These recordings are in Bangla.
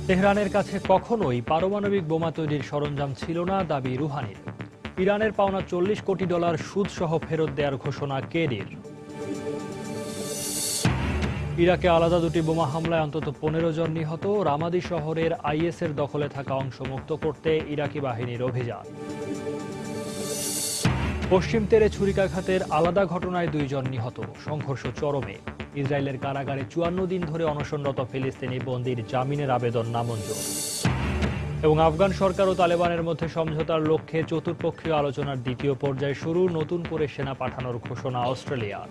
তেহরানের কাছে কখনোই পারমাণবিক বোমা তৈরির সরঞ্জাম ছিল না দাবি রুহানির। ইরানের পাওনা $40 কোটি সুদসহ ফেরত দেওয়ার ঘোষণা কেরির। ইরাকে আলাদা দুটি বোমা হামলায় অন্তত 15 জন নিহত। রামাদি শহরের আইএসের দখলে থাকা অংশ মুক্ত করতে ইরাকি বাহিনীর অভিযান। পশ্চিম তীরে ছুরিকাঘাতের আলাদা ঘটনায় 2 জন নিহত, সংঘর্ষ চরমে। ইসরায়েলের কারাগারে 54 দিন ধরে অনশনরত ফিলিস্তিনি বন্দীর জামিনের আবেদন নামঞ্জুর। এবং আফগান সরকার ও তালেবানের মধ্যে সমঝোতার লক্ষ্যে চতুর্পক্ষীয় আলোচনার দ্বিতীয় পর্যায় শুরু, নতুন করে সেনা পাঠানোর ঘোষণা অস্ট্রেলিয়ার।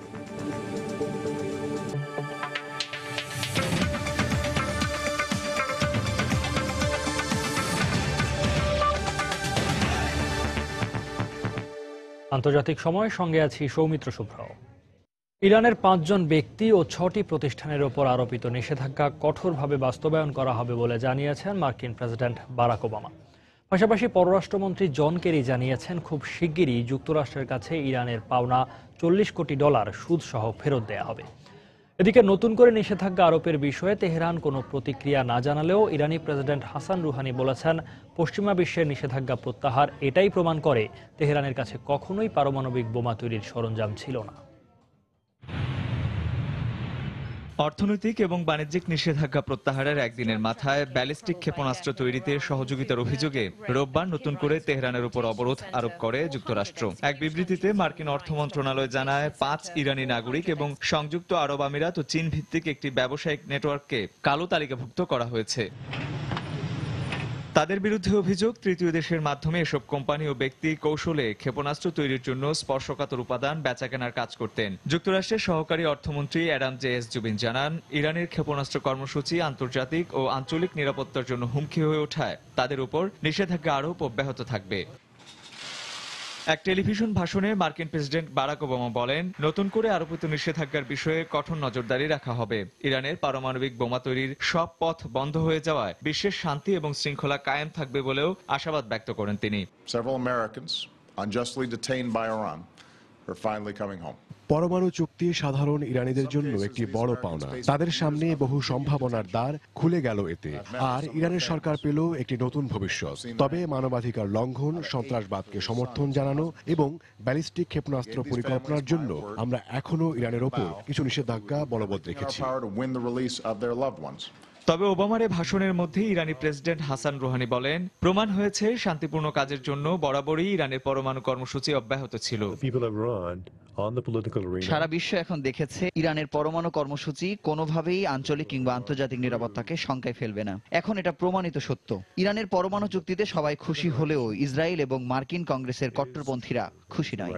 আন্তর্জাতিক সময়, সঙ্গে আছি সৌমিত্র শুভ্র। ইরানের 5 জন ব্যক্তি ও 6টি প্রতিষ্ঠানের ওপর আরোপিত নিষেধাজ্ঞা কঠোরভাবে বাস্তবায়ন করা হবে বলে জানিয়েছেন মার্কিন প্রেসিডেন্ট বারাক ওবামা। পাশাপাশি পররাষ্ট্রমন্ত্রী জন কেরি জানিয়েছেন খুব শিগগিরই যুক্তরাষ্ট্রের কাছে ইরানের পাওনা $40 কোটি সুদসহ ফেরত দেয়া হবে। এদিকে নতুন করে নিষেধাজ্ঞা আরোপের বিষয়ে তেহরান কোনো প্রতিক্রিয়া না জানালেও ইরানি প্রেসিডেন্ট হাসান রুহানি বলেছেন, পশ্চিমা বিশ্বের নিষেধাজ্ঞা প্রত্যাহার এটাই প্রমাণ করে তেহরানের কাছে কখনোই পারমাণবিক বোমা তৈরির সরঞ্জাম ছিল না। অর্থনৈতিক এবং বাণিজ্যিক নিষেধাজ্ঞা প্রত্যাহারের একদিনের মাথায় ব্যালিস্টিক ক্ষেপণাস্ত্র তৈরিতে সহযোগিতার অভিযোগে রোববার নতুন করে তেহরানের উপর অবরোধ আরোপ করে যুক্তরাষ্ট্র। এক বিবৃতিতে মার্কিন অর্থ মন্ত্রণালয় জানায়, 5 ইরানি নাগরিক এবং সংযুক্ত আরব আমিরাত ও চীন ভিত্তিক একটি ব্যবসায়িক নেটওয়ার্ককে কালো তালিকাভুক্ত করা হয়েছে। তাদের বিরুদ্ধে অভিযোগ, তৃতীয় দেশের মাধ্যমে এসব কোম্পানি ও ব্যক্তি কৌশলে ক্ষেপণাস্ত্র তৈরির জন্য স্পর্শকাতর উপাদান বেচাকেনার কাজ করতেন। যুক্তরাষ্ট্রের সহকারী অর্থমন্ত্রী অ্যাডাম জে.এস. জুবিন জানান, ইরানের ক্ষেপণাস্ত্র কর্মসূচি আন্তর্জাতিক ও আঞ্চলিক নিরাপত্তার জন্য হুমকি হয়ে ওঠায় তাদের উপর নিষেধাজ্ঞা আরোপ অব্যাহত থাকবে। এক টেলিভিশন ভাষণে মার্কিন প্রেসিডেন্ট বারাক ওবামা বলেন, নতুন করে আরোপিত নিষেধাজ্ঞার বিষয়ে কঠোর নজরদারি রাখা হবে। ইরানের পারমাণবিক বোমা তৈরির সব পথ বন্ধ হয়ে যাওয়ায় বিশ্বের শান্তি এবং শৃঙ্খলা কায়েম থাকবে বলেও আশাবাদ ব্যক্ত করেন তিনি। Several Americans unjustly detained by Iran are finally coming home. পরমাণু চুক্তি সাধারণ ইরানিদের জন্য একটি বড় পাওনা। তাদের সামনে বহু সম্ভাবনার দ্বার খুলে গেল এতে, আর ইরানের সরকার পেল একটি নতুন ভবিষ্যৎ। তবে মানবাধিকার লঙ্ঘন, সন্ত্রাসবাদকে সমর্থন জানানো এবং ব্যালিস্টিক ক্ষেপণাস্ত্র পরিকল্পনার জন্য আমরা এখনো ইরানের ওপর কিছু নিষেধাজ্ঞা বলবৎ রেখেছি। তবে ওবামার ভাষণের মধ্যে ইরানি প্রেসিডেন্ট হাসান রুহানি বলেন, প্রমাণ হয়েছে শান্তিপূর্ণ কাজের জন্য বরাবরই ইরানের পরমাণু কর্মসূচি অব্যাহত ছিল। সারা বিশ্ব এখন দেখেছে ইরানের পরমাণু কর্মসূচি কোনোভাবেই আঞ্চলিক কিংবা আন্তর্জাতিক নিরাপত্তাকে শঙ্কায় ফেলবে না। এখন এটা প্রমাণিত সত্য। ইরানের পরমাণু চুক্তিতে সবাই খুশি হলেও ইসরায়েল এবং মার্কিন কংগ্রেসের কট্টরপন্থীরা খুশি নয়।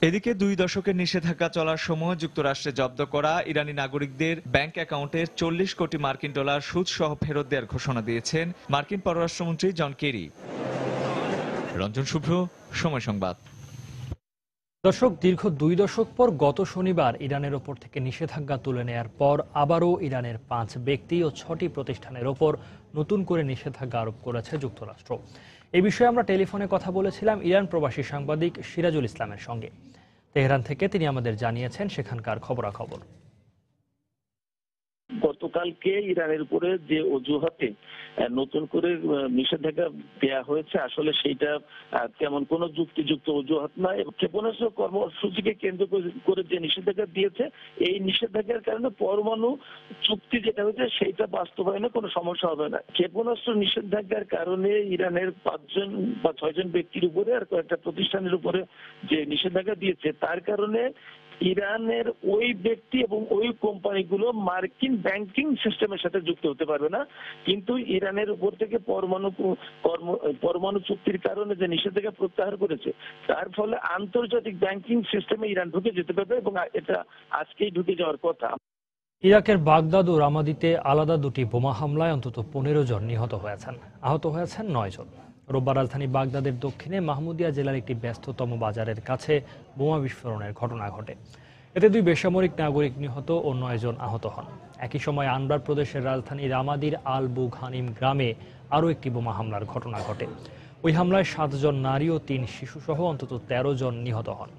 এদিকে 2 দশকের নিষেধাজ্ঞা চলার সময় যুক্তরাষ্ট্রে জব্দ করা ইরানি নাগরিকদের ব্যাংক অ্যাকাউন্টের $40 কোটি সুদসহ ফেরত দেওয়ার ঘোষণা দিয়েছেন মার্কিন পররাষ্ট্রমন্ত্রী জন কেরি। রঞ্জন শুভ্র, সময় সংবাদ। দর্শক, দীর্ঘ 2 দশক পর গত শনিবার ইরানের ওপর থেকে নিষেধাজ্ঞা তুলে নেয়ার পর আবারও ইরানের 5 ব্যক্তি ও 6টি প্রতিষ্ঠানের ওপর নতুন করে নিষেধাজ্ঞা আরোপ করেছে যুক্তরাষ্ট্র। এই বিষয়ে আমরা টেলিফোনে কথা বলেছিলাম ইরান প্রবাসী সাংবাদিক সিরাজুল ইসলামের সঙ্গে। তেহরান থেকে তিনি আমাদের জানিয়েছেন সেখানকার খবরাখবর। গতকালকে ইরানের উপরে যে অজুহাতে নতুন করে নিষেধাজ্ঞা দেয়া হয়েছে, আসলে সেইটা তেমন কোনো যুক্তিযুক্ত অজুহাত নয়। ক্ষেপণাস্ত্র কর্মসূচিকে কেন্দ্র করে যে নিষেধাজ্ঞা দিয়েছে, এই নিষেধাজ্ঞার কারণে পরমাণু চুক্তি যেটা হয়েছে সেইটা বাস্তবায়নে কোনো সমস্যা হবে না। ক্ষেপণাস্ত্র নিষেধাজ্ঞার কারণে ইরানের 5 জন বা 6 জন ব্যক্তির উপরে আর কয়েকটা প্রতিষ্ঠানের উপরে যে নিষেধাজ্ঞা দিয়েছে, তার কারণে ইরানের ওই ব্যক্তি এবং ওই কোম্পানিগুলো মার্কিন ব্যাংকিং সিস্টেমের সাথে যুক্ত হতে পারবে না। কিন্তু ইরানের উপর থেকে পরমাণু চুক্তির কারণে যে নিষেধাজ্ঞা প্রত্যাহার করেছে, তার ফলে আন্তর্জাতিক ব্যাংকিং সিস্টেমে ইরান ঢুকে যেতে পারবে এবং এটা আজকেই ঢুকে যাওয়ার কথা। ইরাকের বাগদাদ ও রামাদিতে আলাদা দুটি বোমা হামলায় অন্তত 15 জন নিহত হয়েছেন, আহত হয়েছেন 9 জন। রোববার রাজধানী বাগদাদের দক্ষিণে মাহমুদিয়া জেলার একটি ব্যস্ততম বাজারের কাছে বোমা বিস্ফোরণের ঘটনা ঘটে। এতে 2 বেসামরিক নাগরিক নিহত ও 9 জন আহত হন। একই সময় আনবার প্রদেশের রাজধানী রামাদির আল বুঘানিম গ্রামে আরও একটি বোমা হামলার ঘটনা ঘটে। ওই হামলায় 7 জন নারী ও 3 শিশুসহ অন্তত 13 জন নিহত হন।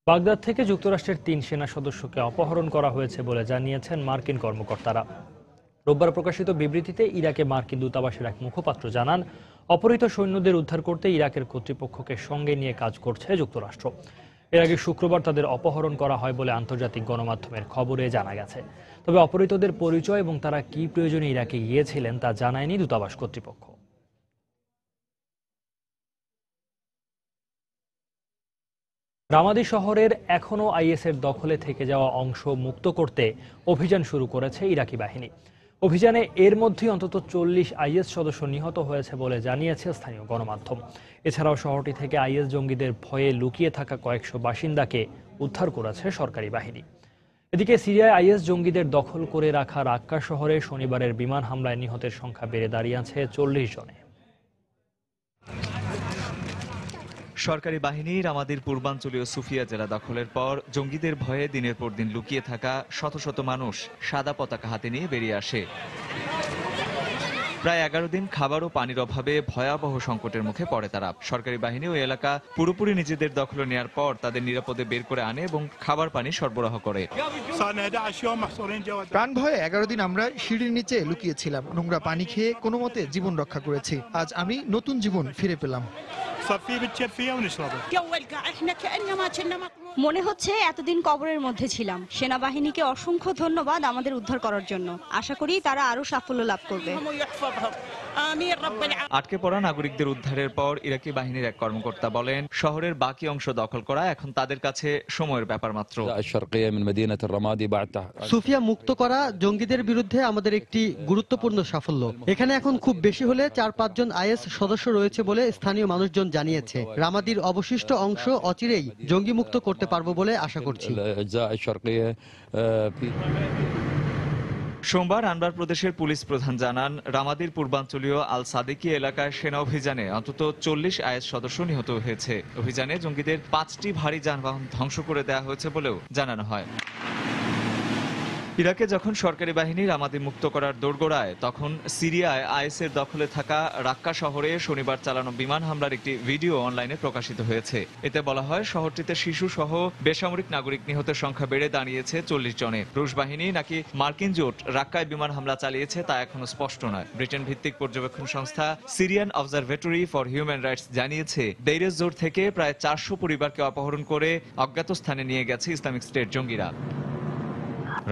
বাগদাদ থেকে যুক্তরাষ্ট্রের ৩ সেনা সদস্যকে অপহরণ করা হয়েছে বলে জানিয়েছেন মার্কিন কর্মকর্তারা। রোববার প্রকাশিত বিবৃতিতে ইরাকে মার্কিন দূতাবাসের এক মুখপাত্র জানান, অপহৃত সৈন্যদের উদ্ধার করতে ইরাকের কর্তৃপক্ষকে সঙ্গে নিয়ে কাজ করছে যুক্তরাষ্ট্র। এর আগে শুক্রবার তাদের অপহরণ করা হয় বলে আন্তর্জাতিক গণমাধ্যমের খবরে জানা গেছে। তবে অপহৃতদের পরিচয় এবং তারা কি প্রয়োজনে ইরাকে গিয়েছিলেন তা জানায়নি দূতাবাস কর্তৃপক্ষ। রামাদি শহরের এখনও আইএসের দখলে থেকে যাওয়া অংশ মুক্ত করতে অভিযান শুরু করেছে ইরাকি বাহিনী। অভিযানে এর মধ্যে অন্তত 40 আইএস সদস্য নিহত হয়েছে বলে জানিয়েছে স্থানীয় গণমাধ্যম। এছাড়াও শহরটি থেকে আইএস জঙ্গিদের ভয়ে লুকিয়ে থাকা কয়েকশো বাসিন্দাকে উদ্ধার করেছে সরকারি বাহিনী। এদিকে সিরিয়ায় আইএস জঙ্গিদের দখল করে রাখা রাক্কা শহরে শনিবারের বিমান হামলায় নিহতের সংখ্যা বেড়ে দাঁড়িয়েছে 40 জনে। সরকারি বাহিনী রামাদির পূর্বাঞ্চলীয় সুফিয়া জেলা দখলের পর জঙ্গিদের ভয়ে দিনের পর দিন লুকিয়ে থাকা শত শত মানুষ সাদা পতাকা হাতে নিয়ে বেরিয়ে আসে। প্রায় 11 দিন খাবার ও পানির অভাবে ভয়াবহ সংকটের মুখে পড়ে তারা। সরকারি বাহিনী ওই এলাকা পুরোপুরি নিজেদের দখলে নেওয়ার পর তাদের নিরাপদে বের করে আনে এবং খাবার পানি সরবরাহ করে। প্রাণ ভয়ে 11 দিন আমরা সিঁড়ির নিচে লুকিয়েছিলাম। নোংরা পানি খেয়ে কোনো মতে জীবন রক্ষা করেছি। আজ আমি নতুন জীবন ফিরে পেলাম। মনে হচ্ছে এতদিন কবরের মধ্যে ছিলাম। সেনাবাহিনীকে অসংখ্য ধন্যবাদ আমাদের উদ্ধার করার জন্য। আশা করি তারা আরো সাফল্য লাভ করবে। আটকে পড়া নাগরিকদের উদ্ধারের পর ইরাকি বাহিনীর এক কর্মকর্তা বলেন, শহরের বাকি অংশ দখল করা এখন তাদের কাছে সময়ের ব্যাপার মাত্র। সুফিয়া মুক্ত করা জঙ্গিদের বিরুদ্ধে আমাদের একটি গুরুত্বপূর্ণ সাফল্য। এখানে এখন খুব বেশি হলে 4-5 জন আইএস সদস্য রয়েছে বলে স্থানীয় মানুষজন জানিয়েছে। রামাদির অবশিষ্ট অংশ অচিরেই জঙ্গি মুক্ত করতে পারবো বলে আশা করছি। সোমবার আনবার প্রদেশের পুলিশ প্রধান জানান, রামাদির পূর্বাঞ্চলীয় আল সাদেকি এলাকায় সেনা অভিযানে অন্তত 40 আইএস সদস্য নিহত হয়েছে। অভিযানে জঙ্গিদের 5টি ভারী যানবাহন ধ্বংস করে দেওয়া হয়েছে বলেও জানানো হয়। ইরাকে যখন সরকারি বাহিনী রামাদি মুক্ত করার দোরগোড়ায়, তখন সিরিয়ায় আইএসের দখলে থাকা রাক্কা শহরে শনিবার চালানো বিমান হামলার একটি ভিডিও অনলাইনে প্রকাশিত হয়েছে। এতে বলা হয়, শহরটিতে শিশু সহ বেসামরিক নাগরিক নিহতের সংখ্যা বেড়ে দাঁড়িয়েছে 40 জনে। রুশ বাহিনী নাকি মার্কিন জোট রাক্কায় বিমান হামলা চালিয়েছে তা এখনো স্পষ্ট নয়। ব্রিটেন ভিত্তিক পর্যবেক্ষণ সংস্থা Syrian observatory for human rights জানিয়েছে, দেইর জোর থেকে প্রায় 400 পরিবারকে অপহরণ করে অজ্ঞাত স্থানে নিয়ে গেছে ইসলামিক স্টেট জঙ্গিরা।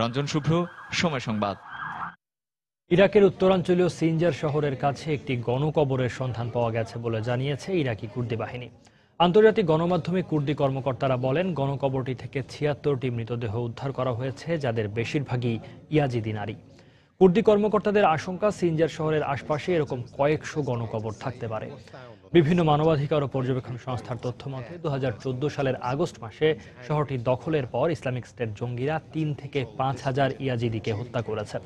রঞ্জন শুভ্র, সময় সংবাদ। ইরাকের উত্তরাঞ্চলীয় সিনজার শহরের কাছে একটি গণকবরের সন্ধান পাওয়া গেছে বলে জানিয়েছে ইরাকি কুর্দি বাহিনী। আন্তর্জাতিক গণমাধ্যমে কুর্দি কর্মকর্তারা বলেন, গণকবরটি থেকে 76টি মৃতদেহ উদ্ধার করা হয়েছে, যাদের বেশিরভাগই ইয়াজিদি নারী। কুর্দি কর্মকর্তাদের আশঙ্কা, সিনজার শহরের আশপাশে এরকম কয়েকশো গণকবর থাকতে পারে। বিভিন্ন মানবাধিকার ও পর্যবেক্ষণ সংস্থার তথ্য মতে 2014 সালের আগস্ট মাসে শহরটি দখলের পর ইসলামিক স্টেট জঙ্গিরা 3 থেকে 5,000 ইয়াজিদিকে হত্যা করেছে।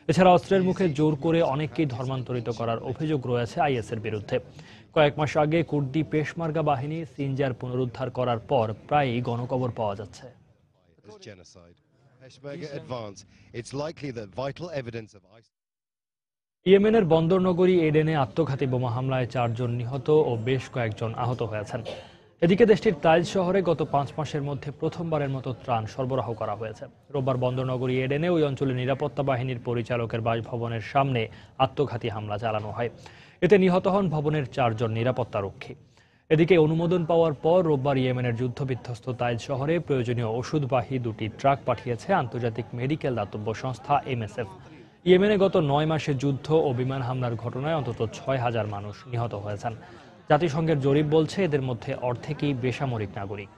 এছাড়া অস্ত্রের মুখে জোর করে অনেককেই ধর্মান্তরিত করার অভিযোগ রয়েছে আইএসের বিরুদ্ধে। কয়েক মাস আগে কুর্দি পেশমার্গা বাহিনী সিনজার পুনরুদ্ধার করার পর প্রায়ই গণকবর পাওয়া যাচ্ছে। ইয়েমেনের বন্দর নগরী এডেনে আত্মঘাতী বোমা হামলায় 4 জন নিহত ও বেশ কয়েকজন আহত হয়েছেন। এদিকে দেশটির তাইজ শহরে গত 5 মাসের মধ্যে প্রথমবারের মতো ত্রাণ সরবরাহ করা হয়েছে। রোববার বন্দর নগরী এডেনে ওই অঞ্চলের নিরাপত্তা বাহিনীর পরিচালকের বাসভবনের সামনে আত্মঘাতী হামলা চালানো হয়। এতে নিহত হন ভবনের 4 জন নিরাপত্তারক্ষী। এদিকে অনুমোদন পাওয়ার পর রোববার ইয়েমেনের যুদ্ধবিধ্বস্ত তাইজ শহরে প্রয়োজনীয় ওষুধবাহী 2টি ট্রাক পাঠিয়েছে আন্তর্জাতিক মেডিকেল দাতব্য সংস্থা MSF। ইয়েমেনে গত 9 মাসে যুদ্ধ ও বিমান হামলার ঘটনায় অন্তত 6,000 মানুষ নিহত হয়েছেন। জাতিসংঘের জরিপ বলছে, এদের মধ্যে অর্ধেকই বেসামরিক নাগরিক।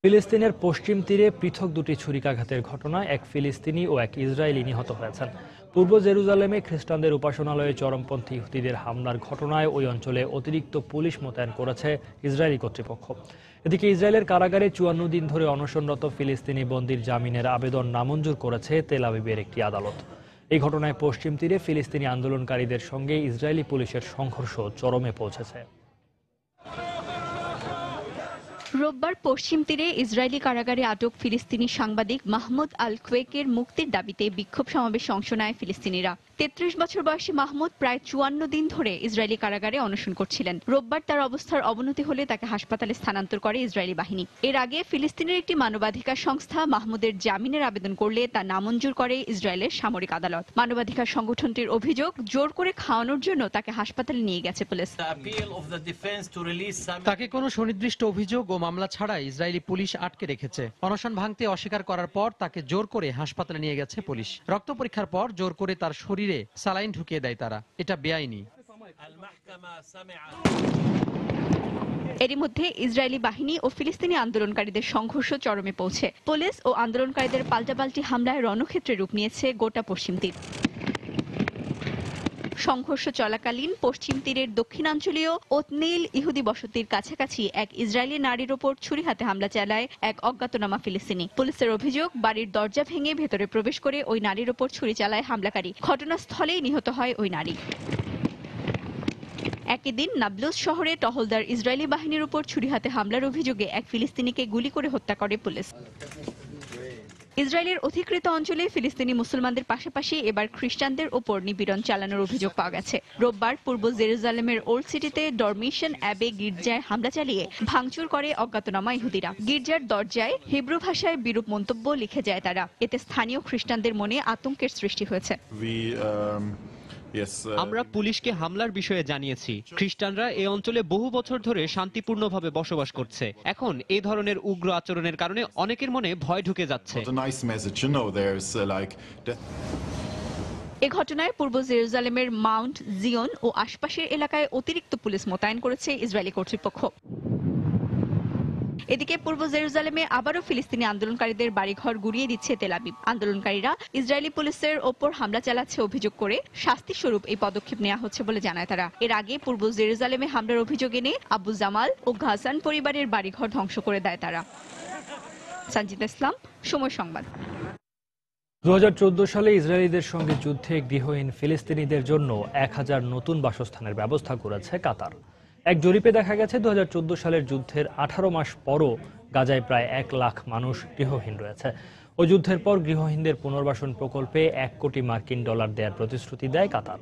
ফিলিস্তিনের পশ্চিম তীরে পৃথক 2টি ছুরিকাঘাতের ঘটনায় এক ফিলিস্তিনি ও এক ইসরায়েলি নিহত হয়েছেন। পূর্ব জেরুজালেমে খ্রিস্টানদের উপাসনালয়ে চরমপন্থী ইহুদিদের হামলার ঘটনায় ওই অঞ্চলে অতিরিক্ত পুলিশ মোতায়েন করেছে ইসরায়েলি কর্তৃপক্ষ। এদিকে ইসরায়েলের কারাগারে 54 দিন ধরে অনশনরত ফিলিস্তিনি বন্দীর জামিনের আবেদন নামঞ্জুর করেছে তেল আবিবের একটি আদালত। এই ঘটনায় পশ্চিম তীরে ফিলিস্তিনি আন্দোলনকারীদের সঙ্গে ইসরায়েলি পুলিশের সংঘর্ষ চরমে পৌঁছেছে। রোববার পশ্চিম তীরে ইসরায়েলি কারাগারে আটক ফিলিস্তিনি সাংবাদিক মাহমুদ আল কোয়েকের মুক্তির দাবিতে বিক্ষোভ সমাবেশে অংশ নেয় ফিলিস্তিনিরা। ৩৩ বছর বয়সী মাহমুদ প্রায় ৫৪ দিন ধরে ইসরায়েলি কারাগারে অনশন করছিলেন। রোববার তার অবস্থার অবনতি হলে তাকে হাসপাতালে স্থানান্তর করে ইসরায়েলি বাহিনী। এর আগে ফিলিস্তিনের একটি মানবাধিকার সংস্থা মাহমুদের জামিনের আবেদন করলে তা নামঞ্জুর করে ইসরায়েলের সামরিক আদালত। মানবাধিকার সংগঠনটির অভিযোগ, জোর করে খাওয়ানোর জন্য তাকে হাসপাতালে নিয়ে গেছে পুলিশ। তাকে কোনো সুনির্দিষ্ট অভিযোগ ও মামলা ছাড়াই ইসরায়েলি পুলিশ আটকে রেখেছে। অনশন ভাঙতে অস্বীকার করার পর তাকে জোর করে হাসপাতালে নিয়ে গেছে পুলিশ। রক্ত পরীক্ষার পর জোর করে তার শরীরে স্যালাইন ঢুকিয়ে দেয় তারা। এটা বেআইনি। এরই মধ্যে ইসরায়েলি বাহিনী ও ফিলিস্তিনি আন্দোলনকারীদের সংঘর্ষ চরমে পৌঁছে। পুলিশ ও আন্দোলনকারীদের পাল্টাপাল্টি হামলায় রণক্ষেত্রে রূপ নিয়েছে গোটা পশ্চিম তীর। সংঘর্ষ চলাকালীন পশ্চিম তীরের দক্ষিণাঞ্চলীয় ওতনিল ইহুদি বসতির কাছাকাছি এক ইসরায়েলি নারীর ওপর ছুরি হাতে হামলা চালায় এক অজ্ঞাতনামা ফিলিস্তিনি। পুলিশের অভিযোগ, বাড়ির দরজা ভেঙে ভেতরে প্রবেশ করে ওই নারীর ওপর ছুরি চালায় হামলাকারী। ঘটনাস্থলেই নিহত হয় ওই নারী। একই দিন নাবলুস শহরে টহলদার ইসরায়েলি বাহিনীর উপর ছুরি হাতে হামলার অভিযোগে এক ফিলিস্তিনিকে গুলি করে হত্যা করে পুলিশ। ইসরায়েলের অধিকৃত অঞ্চলে ফিলিস্তিনি মুসলমানদের পাশাপাশি এবার খ্রিস্টানদের ওপর নিপীড়ন চালানোর অভিযোগ পাওয়া গেছে। রোববার পূর্ব জেরুজালেমের ওল্ড সিটিতে ডরমিশন অ্যাবে গির্জায় হামলা চালিয়ে ভাঙচুর করে অজ্ঞাতনামা ইহুদিরা। গির্জার দরজায় হিব্রু ভাষায় বিরূপ মন্তব্য লিখে যায় তারা। এতে স্থানীয় খ্রিস্টানদের মনে আতঙ্কের সৃষ্টি হয়েছে। আমরা পুলিশকে হামলার বিষয়ে জানিয়েছি। খ্রিস্টানরা এই অঞ্চলে বহু বছর ধরে শান্তিপূর্ণভাবে বসবাস করছে। এখন এই ধরনের উগ্র আচরণের কারণে অনেকের মনে ভয় ঢুকে যাচ্ছে। এ ঘটনায় পূর্ব জেরুজালেমের মাউন্ট জিয়ন ও আশপাশের এলাকায় অতিরিক্ত পুলিশ মোতায়েন করেছে ইসরায়েলি কর্তৃপক্ষ। এদিকে পূর্ব জেরুজালেমে আবারও ফিলিস্তিনি আন্দোলনকারীদের বাড়িঘর গুড়িয়ে দিচ্ছে তেল আবিব। আন্দোলনকারীরা ইসরায়েলি পুলিশের ওপর হামলা চালাচ্ছে অভিযোগ করে শাস্তি স্বরূপ এই পদক্ষেপ নেওয়া হচ্ছে বলে জানায় তারা। এর আগে পূর্ব জেরুজালেমে হামলার অভিযোগ এনে আবু জামাল ও ঘাসান পরিবারের বাড়িঘর ধ্বংস করে দেয় তারা। সঞ্জিদা ইসলাম, সময় সংবাদ। ২০১৪ সালে ইসরায়েলিদের সঙ্গে যুদ্ধে গৃহহীন ফিলিস্তিনিদের জন্য ১,০০০ নতুন বাসস্থানের ব্যবস্থা করেছে কাতার। এক জরিপে দেখা গেছে ২০১৪ সালের যুদ্ধের ১৮ মাস পরও গাজায় প্রায় ১ লাখ মানুষ গৃহহীন রয়েছে। ওই যুদ্ধের পর গৃহহীনদের পুনর্বাসন প্রকল্পে $১ কোটি দেওয়ার প্রতিশ্রুতি দেয় কাতার।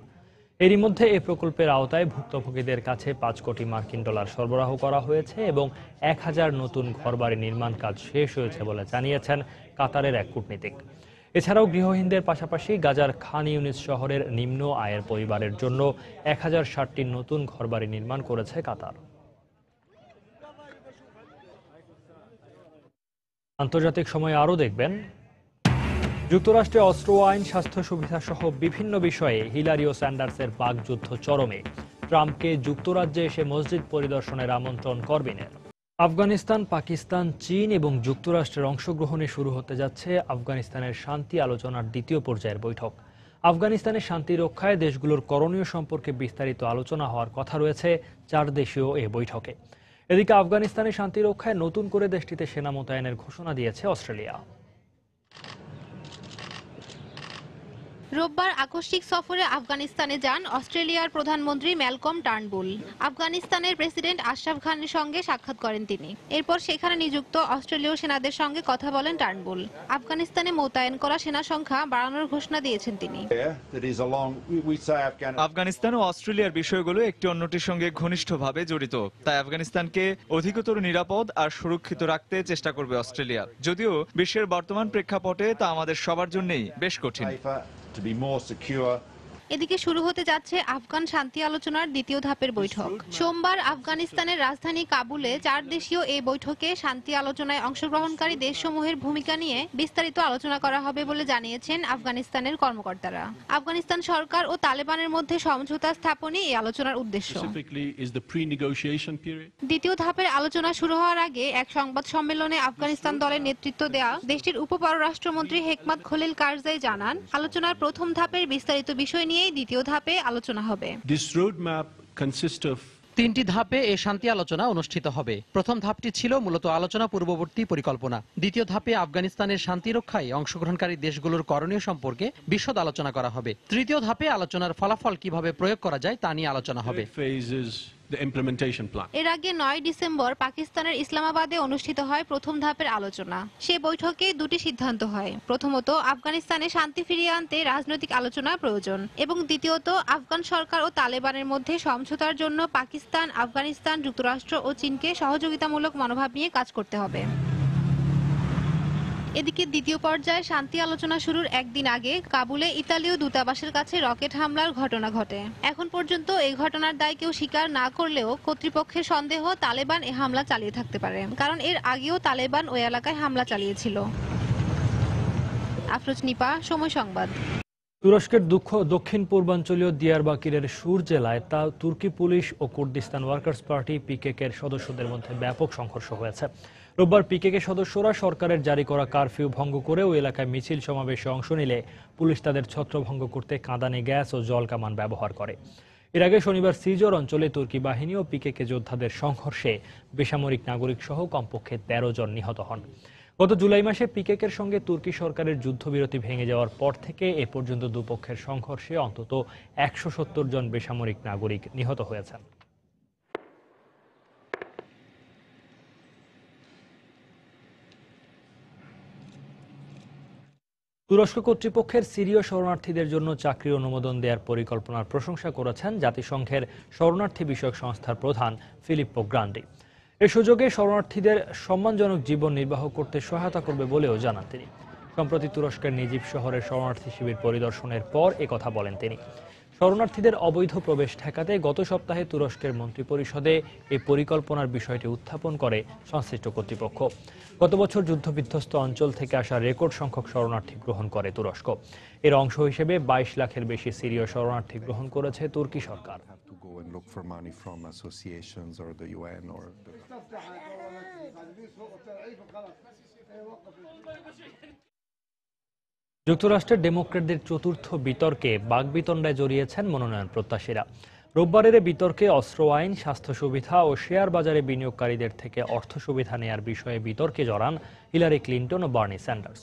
এরই মধ্যে এই প্রকল্পের আওতায় ভুক্তভোগীদের কাছে $৫ কোটি সরবরাহ করা হয়েছে এবং ১,০০০ নতুন ঘরবাড়ি নির্মাণ কাজ শেষ হয়েছে বলে জানিয়েছেন কাতারের এক কূটনীতিক। এছাড়াও গৃহহীনদের পাশাপাশি গাজার খান ইউনিস শহরের নিম্ন আয়ের পরিবারের জন্য ১,০৬০টি নতুন ঘরবাড়ি নির্মাণ করেছে কাতার। আন্তর্জাতিক সময়ে আরও দেখবেন, যুক্তরাষ্ট্রে অস্ত্র আইন, স্বাস্থ্য সুবিধা সহ বিভিন্ন বিষয়ে হিলারি ও স্যান্ডার্সের বাকযুদ্ধ চরমে। ট্রাম্পকে যুক্তরাজ্যে এসে মসজিদ পরিদর্শনের আমন্ত্রণ করবিনের। আফগানিস্তান, পাকিস্তান, চীন এবং যুক্তরাষ্ট্রের অংশগ্রহণে শুরু হতে যাচ্ছে আফগানিস্তানের শান্তি আলোচনার দ্বিতীয় পর্যায়ের বৈঠক। আফগানিস্তানের শান্তি রক্ষায় দেশগুলোর করণীয় সম্পর্কে বিস্তারিত আলোচনা হওয়ার কথা রয়েছে 4 দেশীয় এ বৈঠকে। এদিকে আফগানিস্তানের শান্তি রক্ষায় নতুন করে দেশটিতে সেনা মোতায়েনের ঘোষণা দিয়েছে অস্ট্রেলিয়া। রোববার আকস্মিক সফরে আফগানিস্তানে যান অস্ট্রেলিয়ার প্রধানমন্ত্রী ম্যালকম টার্নবুল। আফগানিস্তানের প্রেসিডেন্ট আশরাফ খানের সঙ্গে সাক্ষাৎ করেন তিনি। এরপর সেখানে নিযুক্ত অস্ট্রেলীয় সেনাদের সঙ্গে কথা বলেন টার্নবুল। আফগানিস্তানে মোতায়েন করা সেনা সংখ্যা বাড়ানোর ঘোষণা দিয়েছেন তিনি। আফগানিস্তান ও অস্ট্রেলিয়ার বিষয়গুলো একটি অন্যটির সঙ্গে ঘনিষ্ঠভাবে জড়িত। তাই আফগানিস্তানকে অধিকতর নিরাপদ আর সুরক্ষিত রাখতে চেষ্টা করবে অস্ট্রেলিয়া। যদিও বিশ্বের বর্তমান প্রেক্ষাপটে তা আমাদের সবার জন্যই বেশ কঠিন। এদিকে শুরু হতে যাচ্ছে আফগান শান্তি আলোচনার দ্বিতীয় ধাপের বৈঠক। সোমবার আফগানিস্তানের রাজধানী কাবুলে 4 দেশীয় এই বৈঠকে শান্তি আলোচনায় অংশগ্রহণকারী দেশসমূহের ভূমিকা নিয়ে বিস্তারিত আলোচনা করা হবে বলে জানিয়েছেন আফগানিস্তানের কর্মকর্তারা। আফগানিস্তান সরকার ও তালেবানের মধ্যে সমঝোতা স্থাপনই এই আলোচনার উদ্দেশ্য। দ্বিতীয় ধাপের আলোচনা শুরু হওয়ার আগে এক সংবাদ সম্মেলনে আফগানিস্তান দলের নেতৃত্ব দেয়া দেশটির উপপররাষ্ট্রমন্ত্রী হেকমাত খলিল কারজাই জানান, আলোচনার প্রথম ধাপের বিস্তারিত বিষয় নিয়ে দ্বিতীয় ধাপে আলোচনা হবে। 3টি ধাপে এই শান্তি আলোচনা অনুষ্ঠিত হবে। প্রথম ধাপটি ছিল মূলত আলোচনা পূর্ববর্তী পরিকল্পনা। দ্বিতীয় ধাপে আফগানিস্তানের শান্তি রক্ষায় অংশগ্রহণকারী দেশগুলোর করণীয় সম্পর্কে বিশদ আলোচনা করা হবে। তৃতীয় ধাপে আলোচনার ফলাফল কিভাবে প্রয়োগ করা যায় তা নিয়ে আলোচনা হবে। এর আগে 9 ডিসেম্বর পাকিস্তানের ইসলামাবাদে অনুষ্ঠিত হয় প্রথম ধাপের আলোচনা। সে বৈঠকে দুটি সিদ্ধান্ত হয়। প্রথমত, আফগানিস্তানে শান্তি ফিরিয়ে আনতে রাজনৈতিক আলোচনা প্রয়োজন এবং দ্বিতীয়ত, আফগান সরকার ও তালেবানের মধ্যে সমঝোতার জন্য পাকিস্তান, আফগানিস্তান, যুক্তরাষ্ট্র ও চীনকে সহযোগিতামূলক মনোভাব নিয়ে কাজ করতে হবে। এদিকে দ্বিতীয় পর্যায়ে শান্তি আলোচনা শুরুর একদিন আগে কাবুলে ইতালীয় দূতাবাসের কাছে রকেট হামলার ঘটনা ঘটে। এখন পর্যন্ত এই ঘটনার দায় কেউ স্বীকার না করলেও কর্তৃপক্ষের সন্দেহ তালেবান এ হামলা চালিয়ে থাকতে পারে, কারণ এর আগেও তালেবান ওই এলাকায় হামলা চালিয়েছিল। আফরোজ নিপা, সময় সংবাদ। তুরস্কের দক্ষিণ পূর্বাঞ্চলীয় দিয়ারবাকিরের সুর জেলায় তুর্কি পুলিশ ও কুর্দিস্তান ওয়ার্কার্স পার্টি পিকেকের সদস্যদের মধ্যে ব্যাপক সংঘর্ষ হয়েছে। রোববার পিকেকে সদস্যরা সরকারের জারি করা কারফিউ ভঙ্গ করে ওই এলাকায় মিছিল সমাবেশে অংশ নিলে পুলিশ তাদের ছত্রভঙ্গ করতে কাঁদানে গ্যাস ও জল কামান ব্যবহার করে। এর আগে শনিবার সিজর অঞ্চলে তুর্কি বাহিনী ও পিকেকে যোদ্ধাদের সংঘর্ষে বেসামরিক নাগরিক সহ কমপক্ষে 13 জন নিহত হন। গত জুলাই মাসে পিকেকের সঙ্গে তুর্কি সরকারের যুদ্ধবিরতি ভেঙে যাওয়ার পর থেকে এ পর্যন্ত দুপক্ষের সংঘর্ষে অন্তত 170 জন বেসামরিক নাগরিক নিহত হয়েছেন। তুরস্ক কর্তৃপক্ষের সিরীয় শরণার্থীদের জন্য চাকরির অনুমোদন দেওয়ার পরিকল্পনার প্রশংসা করেছেন জাতিসংঘের শরণার্থী বিষয়ক সংস্থার প্রধান ফিলিপ্পো গ্রান্ডি। এ সুযোগে শরণার্থীদের সম্মানজনক জীবন নির্বাহ করতে সহায়তা করবে বলেও জানান তিনি। সম্প্রতি তুরস্কের নিজিব শহরের শরণার্থী শিবির পরিদর্শনের পর একথা বলেন তিনি। শরণার্থীদের অবৈধ প্রবেশ ঠেকাতে গত সপ্তাহে তুরস্কের মন্ত্রিপরিষদে এই পরিকল্পনার বিষয়টি উত্থাপন করে সংশ্লিষ্ট কর্তৃপক্ষ। গত বছর যুদ্ধবিধ্বস্ত অঞ্চল থেকে আসা রেকর্ড সংখ্যক শরণার্থী গ্রহণ করে তুরস্ক। এর অংশ হিসেবে 22 লাখের বেশি সিরীয় শরণার্থী গ্রহণ করেছে তুর্কি সরকার। যুক্তরাষ্ট্রের ডেমোক্র্যাটদের চতুর্থ বিতর্কে বাকবিতণ্ডায় জড়িয়েছেন মনোনয়ন প্রত্যাশীরা। রোববারের বিতর্কে অস্ত্র আইন, স্বাস্থ্য সুবিধা ও শেয়ার বাজারে বিনিয়োগকারীদের থেকে অর্থ সুবিধা নেয়ার বিষয়ে বিতর্কে জড়ান হিলারি ক্লিন্টন ও বার্নি স্যান্ডার্স।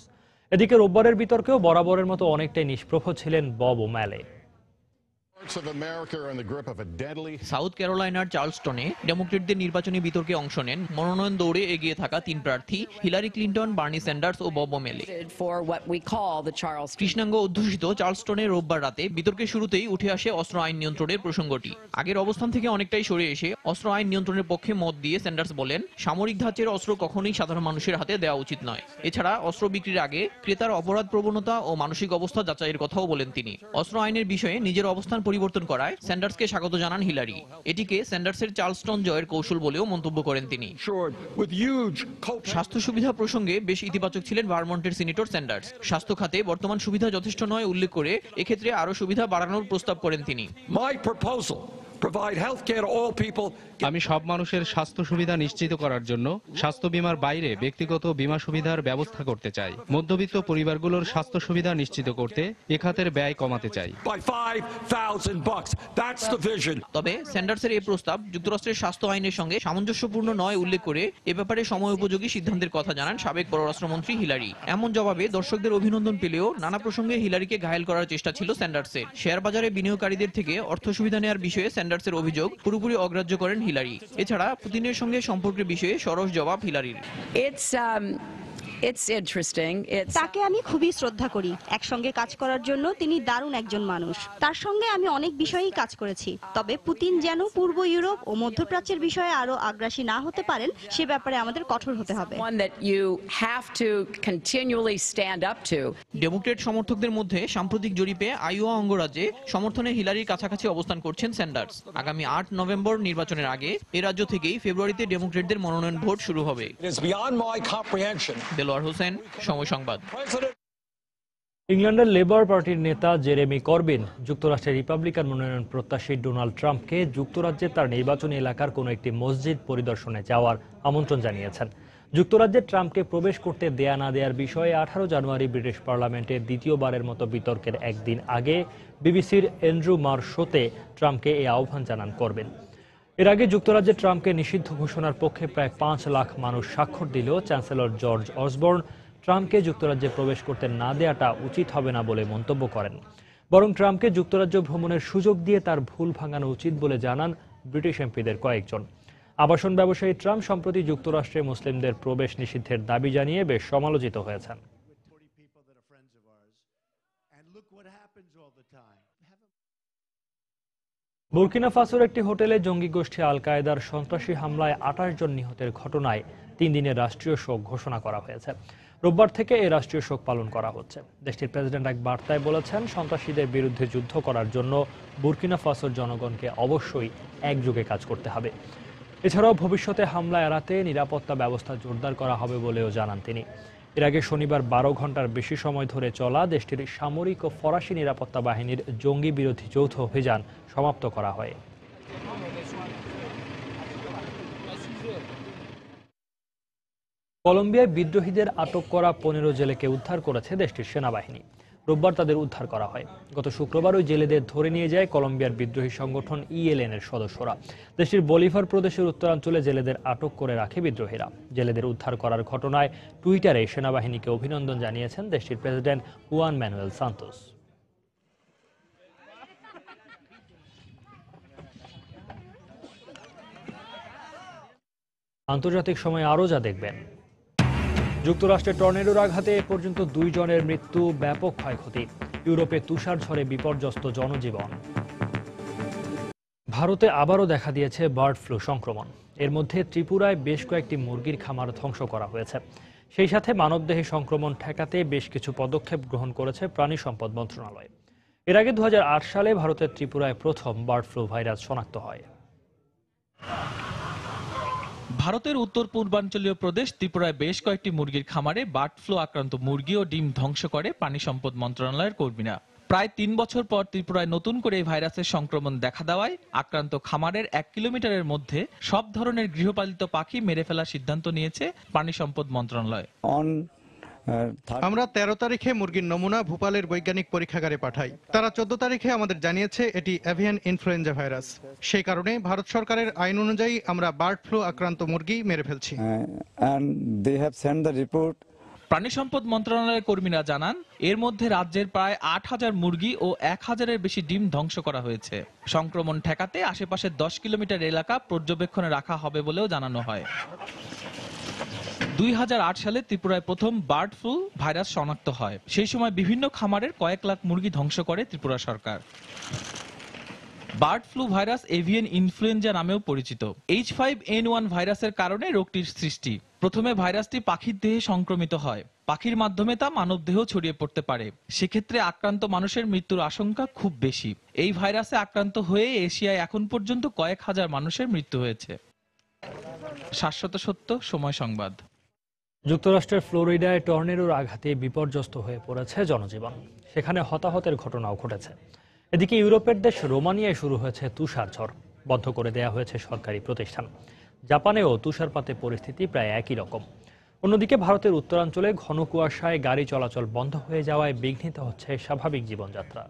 এদিকে রোববারের বিতর্কেও বরাবরের মতো অনেকটাই নিষ্প্রভ ছিলেন বব ওম্যালে। সাউথ ক্যারোলাইনার চার্লসটনে ডেমোক্রেটদের নির্বাচনী বিতর্কে অংশ নেন মনোনয়ন দৌড়ে এগিয়ে থাকা 3 প্রার্থী হিলারি ক্লিন্টন, বার্নি স্যান্ডার্স ও বব ওমেলে। কৃষ্ণাঙ্গ অধ্যুষিত চার্লসটনে রোববার রাতে বিতর্কের শুরুতেই উঠে আসে অস্ত্র আইন নিয়ন্ত্রণের প্রসঙ্গটি। আগের অবস্থান থেকে অনেকটাই সরে এসে অস্ত্র আইন নিয়ন্ত্রণের পক্ষে মত দিয়ে স্যান্ডার্স বলেন, সামরিক ধাঁচের অস্ত্র কখনোই সাধারণ মানুষের হাতে দেওয়া উচিত নয়। এছাড়া অস্ত্র বিক্রির আগে ক্রেতার অপরাধ প্রবণতা ও মানসিক অবস্থা যাচাইয়ের কথাও বলেন তিনি। অস্ত্র আইনের বিষয়ে নিজের অবস্থান পরিবর্তন করায় স্যান্ডার্সকে স্বাগত জানান হিলারি। এটিকে স্যান্ডার্সের চার্লসটন জয়ের কৌশল বলেও মন্তব্য করেন তিনি। স্বাস্থ্য সুবিধা প্রসঙ্গে বেশ ইতিবাচক ছিলেন ভারমন্টের সিনেটর স্যান্ডার্স। স্বাস্থ্য খাতে বর্তমান সুবিধা যথেষ্ট নয় উল্লেখ করে এক্ষেত্রে আরো সুবিধা বাড়ানোর প্রস্তাব করেন তিনি। আমি সব মানুষের স্বাস্থ্য সুবিধা নিশ্চিত করার জন্য স্বাস্থ্য বীমার বাইরে ব্যক্তিগত বীমা সুবিধার ব্যবস্থা করতে চাই। মধ্যবিত্ত পরিবারগুলোর স্বাস্থ্য সুবিধা নিশ্চিত করতে এ খাতের ব্যয় কমাতে চাই। তবে স্যান্ডার্সের এই প্রস্তাব যুক্তরাষ্ট্রের স্বাস্থ্য আইনের সঙ্গে সামঞ্জস্যপূর্ণ নয় উল্লেখ করে এ ব্যাপারে সময় উপযোগী সিদ্ধান্তের কথা জানান সাবেক পররাষ্ট্রমন্ত্রী হিলারি। এমন জবাবে দর্শকদের অভিনন্দন পেলেও নানা প্রসঙ্গে হিলারিকে ঘায়েল করার চেষ্টা ছিল স্যান্ডার্সের। শেয়ার বাজারে বিনিয়োগকারীদের থেকে অর্থ সুবিধা নেওয়ার বিষয়ে স্যান্ডার্সের অভিযোগ পুরোপুরি অগ্রাহ্য করেন হিলারি। এছাড়া পুতিনের সঙ্গে সম্পর্কের বিষয়ে সরস জবাব হিলারির। তাকে আমি খুবই শ্রদ্ধা করি। একসঙ্গে কাজ করার জন্য তিনি দারুণ একজন মানুষ। তার সঙ্গে আমি অনেক বিষয়েই কাজ করেছি। তবে পুতিন যেন পূর্ব ইউরোপ ও মধ্যপ্রাচ্যের বিষয়ে আরো আগ্রাসী না হতে পারেন সে ব্যাপারে আমাদের কঠোর হতে হবে। ডেমোক্রেট সমর্থকদের মধ্যে সাম্প্রতিক জরিপে আইওয়া অঙ্গরাজ্যে সমর্থনে হিলারির কাছাকাছি অবস্থান করছেন স্যান্ডার্স। আগামী 8 নভেম্বর নির্বাচনের আগে এ রাজ্য থেকেই ফেব্রুয়ারিতে ডেমোক্রেটদের মনোনয়ন ভোট শুরু হবে। দেলোয়ার হোসেন, সময় সংবাদ। ইংল্যান্ডের লেবার পার্টির নেতা জেরেমি করবিন যুক্তরাষ্ট্রের রিপাবলিকান মনোনয়ন প্রত্যাশী ডোনাল্ড ট্রাম্পকে যুক্তরাজ্যে তার নির্বাচনী এলাকার কোনো একটি মসজিদ পরিদর্শনে যাওয়ার আমন্ত্রণ জানিয়েছেন। যুক্তরাজ্যে ট্রাম্পকে প্রবেশ করতে দেয়া না দেওয়ার বিষয়ে 18 জানুয়ারি ব্রিটিশ পার্লামেন্টে দ্বিতীয়বারের মতো বিতর্কের একদিন আগে বিবিসির অ্যান্ড্রু মার শোতে ট্রাম্পকে এই আহ্বান জানান করবিন। এর আগে যুক্তরাজ্যে ট্রাম্পকে নিষিদ্ধ ঘোষণার পক্ষে প্রায় 5 লাখ মানুষ স্বাক্ষর দিলেও চ্যান্সেলর জর্জ অসবর্ন ট্রাম্পকে যুক্তরাজ্যে প্রবেশ করতে না দেওয়াটা উচিত হবে না বলে মন্তব্য করেন। বরং ট্রাম্পকে যুক্তরাজ্য ভ্রমণের সুযোগ দিয়ে তার ভুল ভাঙানো উচিত বলে জানান ব্রিটিশ এমপিদের কয়েকজন। আবাসন ব্যবসায়ী ট্রাম্প সম্প্রতি যুক্তরাষ্ট্রে মুসলিমদের প্রবেশ নিষিদ্ধের দাবি জানিয়ে বেশ সমালোচিত হয়েছেন। বুর্কিনা ফাসোর একটি হোটেলে জঙ্গি গোষ্ঠী আল কায়েদার সন্ত্রাসী হামলায় 28 জন নিহতের ঘটনায় 3 দিনের রাষ্ট্রীয় শোক ঘোষণা করা হয়েছে। রোববার থেকে এই রাষ্ট্রীয় শোক পালন করা হচ্ছে। দেশটির প্রেসিডেন্ট এক বার্তায় বলেছেন, সন্ত্রাসীদের বিরুদ্ধে যুদ্ধ করার জন্য বুর্কিনা ফাসোর জনগণকে অবশ্যই একযোগে কাজ করতে হবে। এছাড়াও ভবিষ্যতে হামলা এড়াতে নিরাপত্তা ব্যবস্থা জোরদার করা হবে বলেও জানান তিনি। এর আগে শনিবার 12 ঘন্টার বেশি সময় ধরে চলা দেশটির সামরিক ও ফরাসি নিরাপত্তা বাহিনীর জঙ্গি বিরোধী যৌথ অভিযান সমাপ্ত করা হয়। কলম্বিয়ায় বিদ্রোহীদের আটক করা 15 জেলেকে উদ্ধার করেছে দেশটির সেনাবাহিনী। রোববার তাদের উদ্ধার করা হয়। গত শুক্রবার ওই জেলেদের ধরে নিয়ে যায় কলম্বিয়ার বিদ্রোহী সংগঠন ELN এর সদস্যরা। দেশটির বলিভার প্রদেশের উত্তরাঞ্চলে জেলেদের আটক করে রাখে বিদ্রোহীরা। জেলেদের উদ্ধার করার ঘটনায় টুইটারে সেনাবাহিনীকে অভিনন্দন জানিয়েছেন দেশটির প্রেসিডেন্ট হুয়ান ম্যানুয়েল সান্তোস। আন্তর্জাতিক সময় আরও যা দেখবেন। যুক্তরাষ্ট্রে টর্নেডোর আঘাতে এ পর্যন্ত 2 জনের মৃত্যু, ব্যাপক ক্ষয়ক্ষতি। ইউরোপে তুষার ঝড়ে বিপর্যস্ত জনজীবন। ভারতে আবারও দেখা দিয়েছে বার্ড ফ্লু সংক্রমণ। এর মধ্যে ত্রিপুরায় বেশ কয়েকটি মুরগির খামার ধ্বংস করা হয়েছে। সেই সাথে মানবদেহে সংক্রমণ ঠেকাতে বেশ কিছু পদক্ষেপ গ্রহণ করেছে প্রাণী সম্পদ মন্ত্রণালয়। এর আগে 2008 সালে ভারতের ত্রিপুরায় প্রথম বার্ড ফ্লু ভাইরাস শনাক্ত হয়। ভারতের উত্তর পূর্বাঞ্চলীয় প্রদেশ ত্রিপুরায় বেশ কয়েকটি মুরগির খামারে বার্ড ফ্লু আক্রান্ত মুরগি ও ডিম ধ্বংস করে প্রাণী সম্পদ মন্ত্রণালয়ের কর্মীরা। প্রায় 3 বছর পর ত্রিপুরায় নতুন করে এই ভাইরাসের সংক্রমণ দেখা দেওয়ায় আক্রান্ত খামারের 1 কিলোমিটারের মধ্যে সব ধরনের গৃহপালিত পাখি মেরে ফেলার সিদ্ধান্ত নিয়েছে প্রাণী সম্পদ মন্ত্রণালয়। আমরা 13 তারিখে মুরগির নমুনা ভোপালের বৈজ্ঞানিক পরীক্ষাগারে পাঠাই। তারা 14 তারিখে আমাদের জানিয়েছে এটি এভিয়ান ইনফ্লুয়েঞ্জা ভাইরাস। সেই কারণে ভারত সরকারের আইন অনুযায়ী আমরা বার্ড ফ্লু আক্রান্ত মুরগি মেরে ফেলছি। প্রাণী সম্পদ মন্ত্রণালয়ের কর্মীরা জানান, এর মধ্যে রাজ্যের প্রায় 8000 মুরগি ও 1000-এর বেশি ডিম ধ্বংস করা হয়েছে। সংক্রমণ ঠেকাতে আশেপাশের 10 কিলোমিটার এলাকা পর্যবেক্ষণে রাখা হবে বলেও জানানো হয়। 2008 সালে ত্রিপুরায় প্রথম বার্ড ফ্লু ভাইরাস শনাক্ত হয়। সেই সময় বিভিন্ন খামারের কয়েক লাখ মুরগি ধ্বংস করে ত্রিপুরা সরকার। Bird flu virus avian influenza নামেও পরিচিত। H5N1 ভাইরাসের কারণে রোগটির সৃষ্টি। প্রথমে ভাইরাসটি পাখির দেহে সংক্রমিত হয়। পাখির মাধ্যমে তা মানব দেহেও ছড়িয়ে পড়তে পারে। সেক্ষেত্রে আক্রান্ত মানুষের মৃত্যুর আশঙ্কা খুব বেশি। এই ভাইরাসে আক্রান্ত হয়ে এশিয়ায় এখন পর্যন্ত কয়েক হাজার মানুষের মৃত্যু হয়েছে। শাশ্বত সত্য, সময় সংবাদ। যুক্তরাষ্ট্রের ফ্লোরিডায় টর্নেডোর আঘাতে বিপর্যস্ত হয়ে পড়েছে জনজীবন। সেখানে হতাহতের ঘটনাও ঘটেছে। এদিকে ইউরোপের দেশ রোমানিয়ায় শুরু হয়েছে তুষারঝড়। বন্ধ করে দেওয়া হয়েছে সরকারি প্রতিষ্ঠান। জাপানেও তুষারপাতে পরিস্থিতি প্রায় একই রকম। অন্যদিকে ভারতের উত্তরাঞ্চলে ঘন কুয়াশায় গাড়ি চলাচল বন্ধ হয়ে যাওয়ায় বিঘ্নিত হচ্ছে স্বাভাবিক জীবনযাত্রা।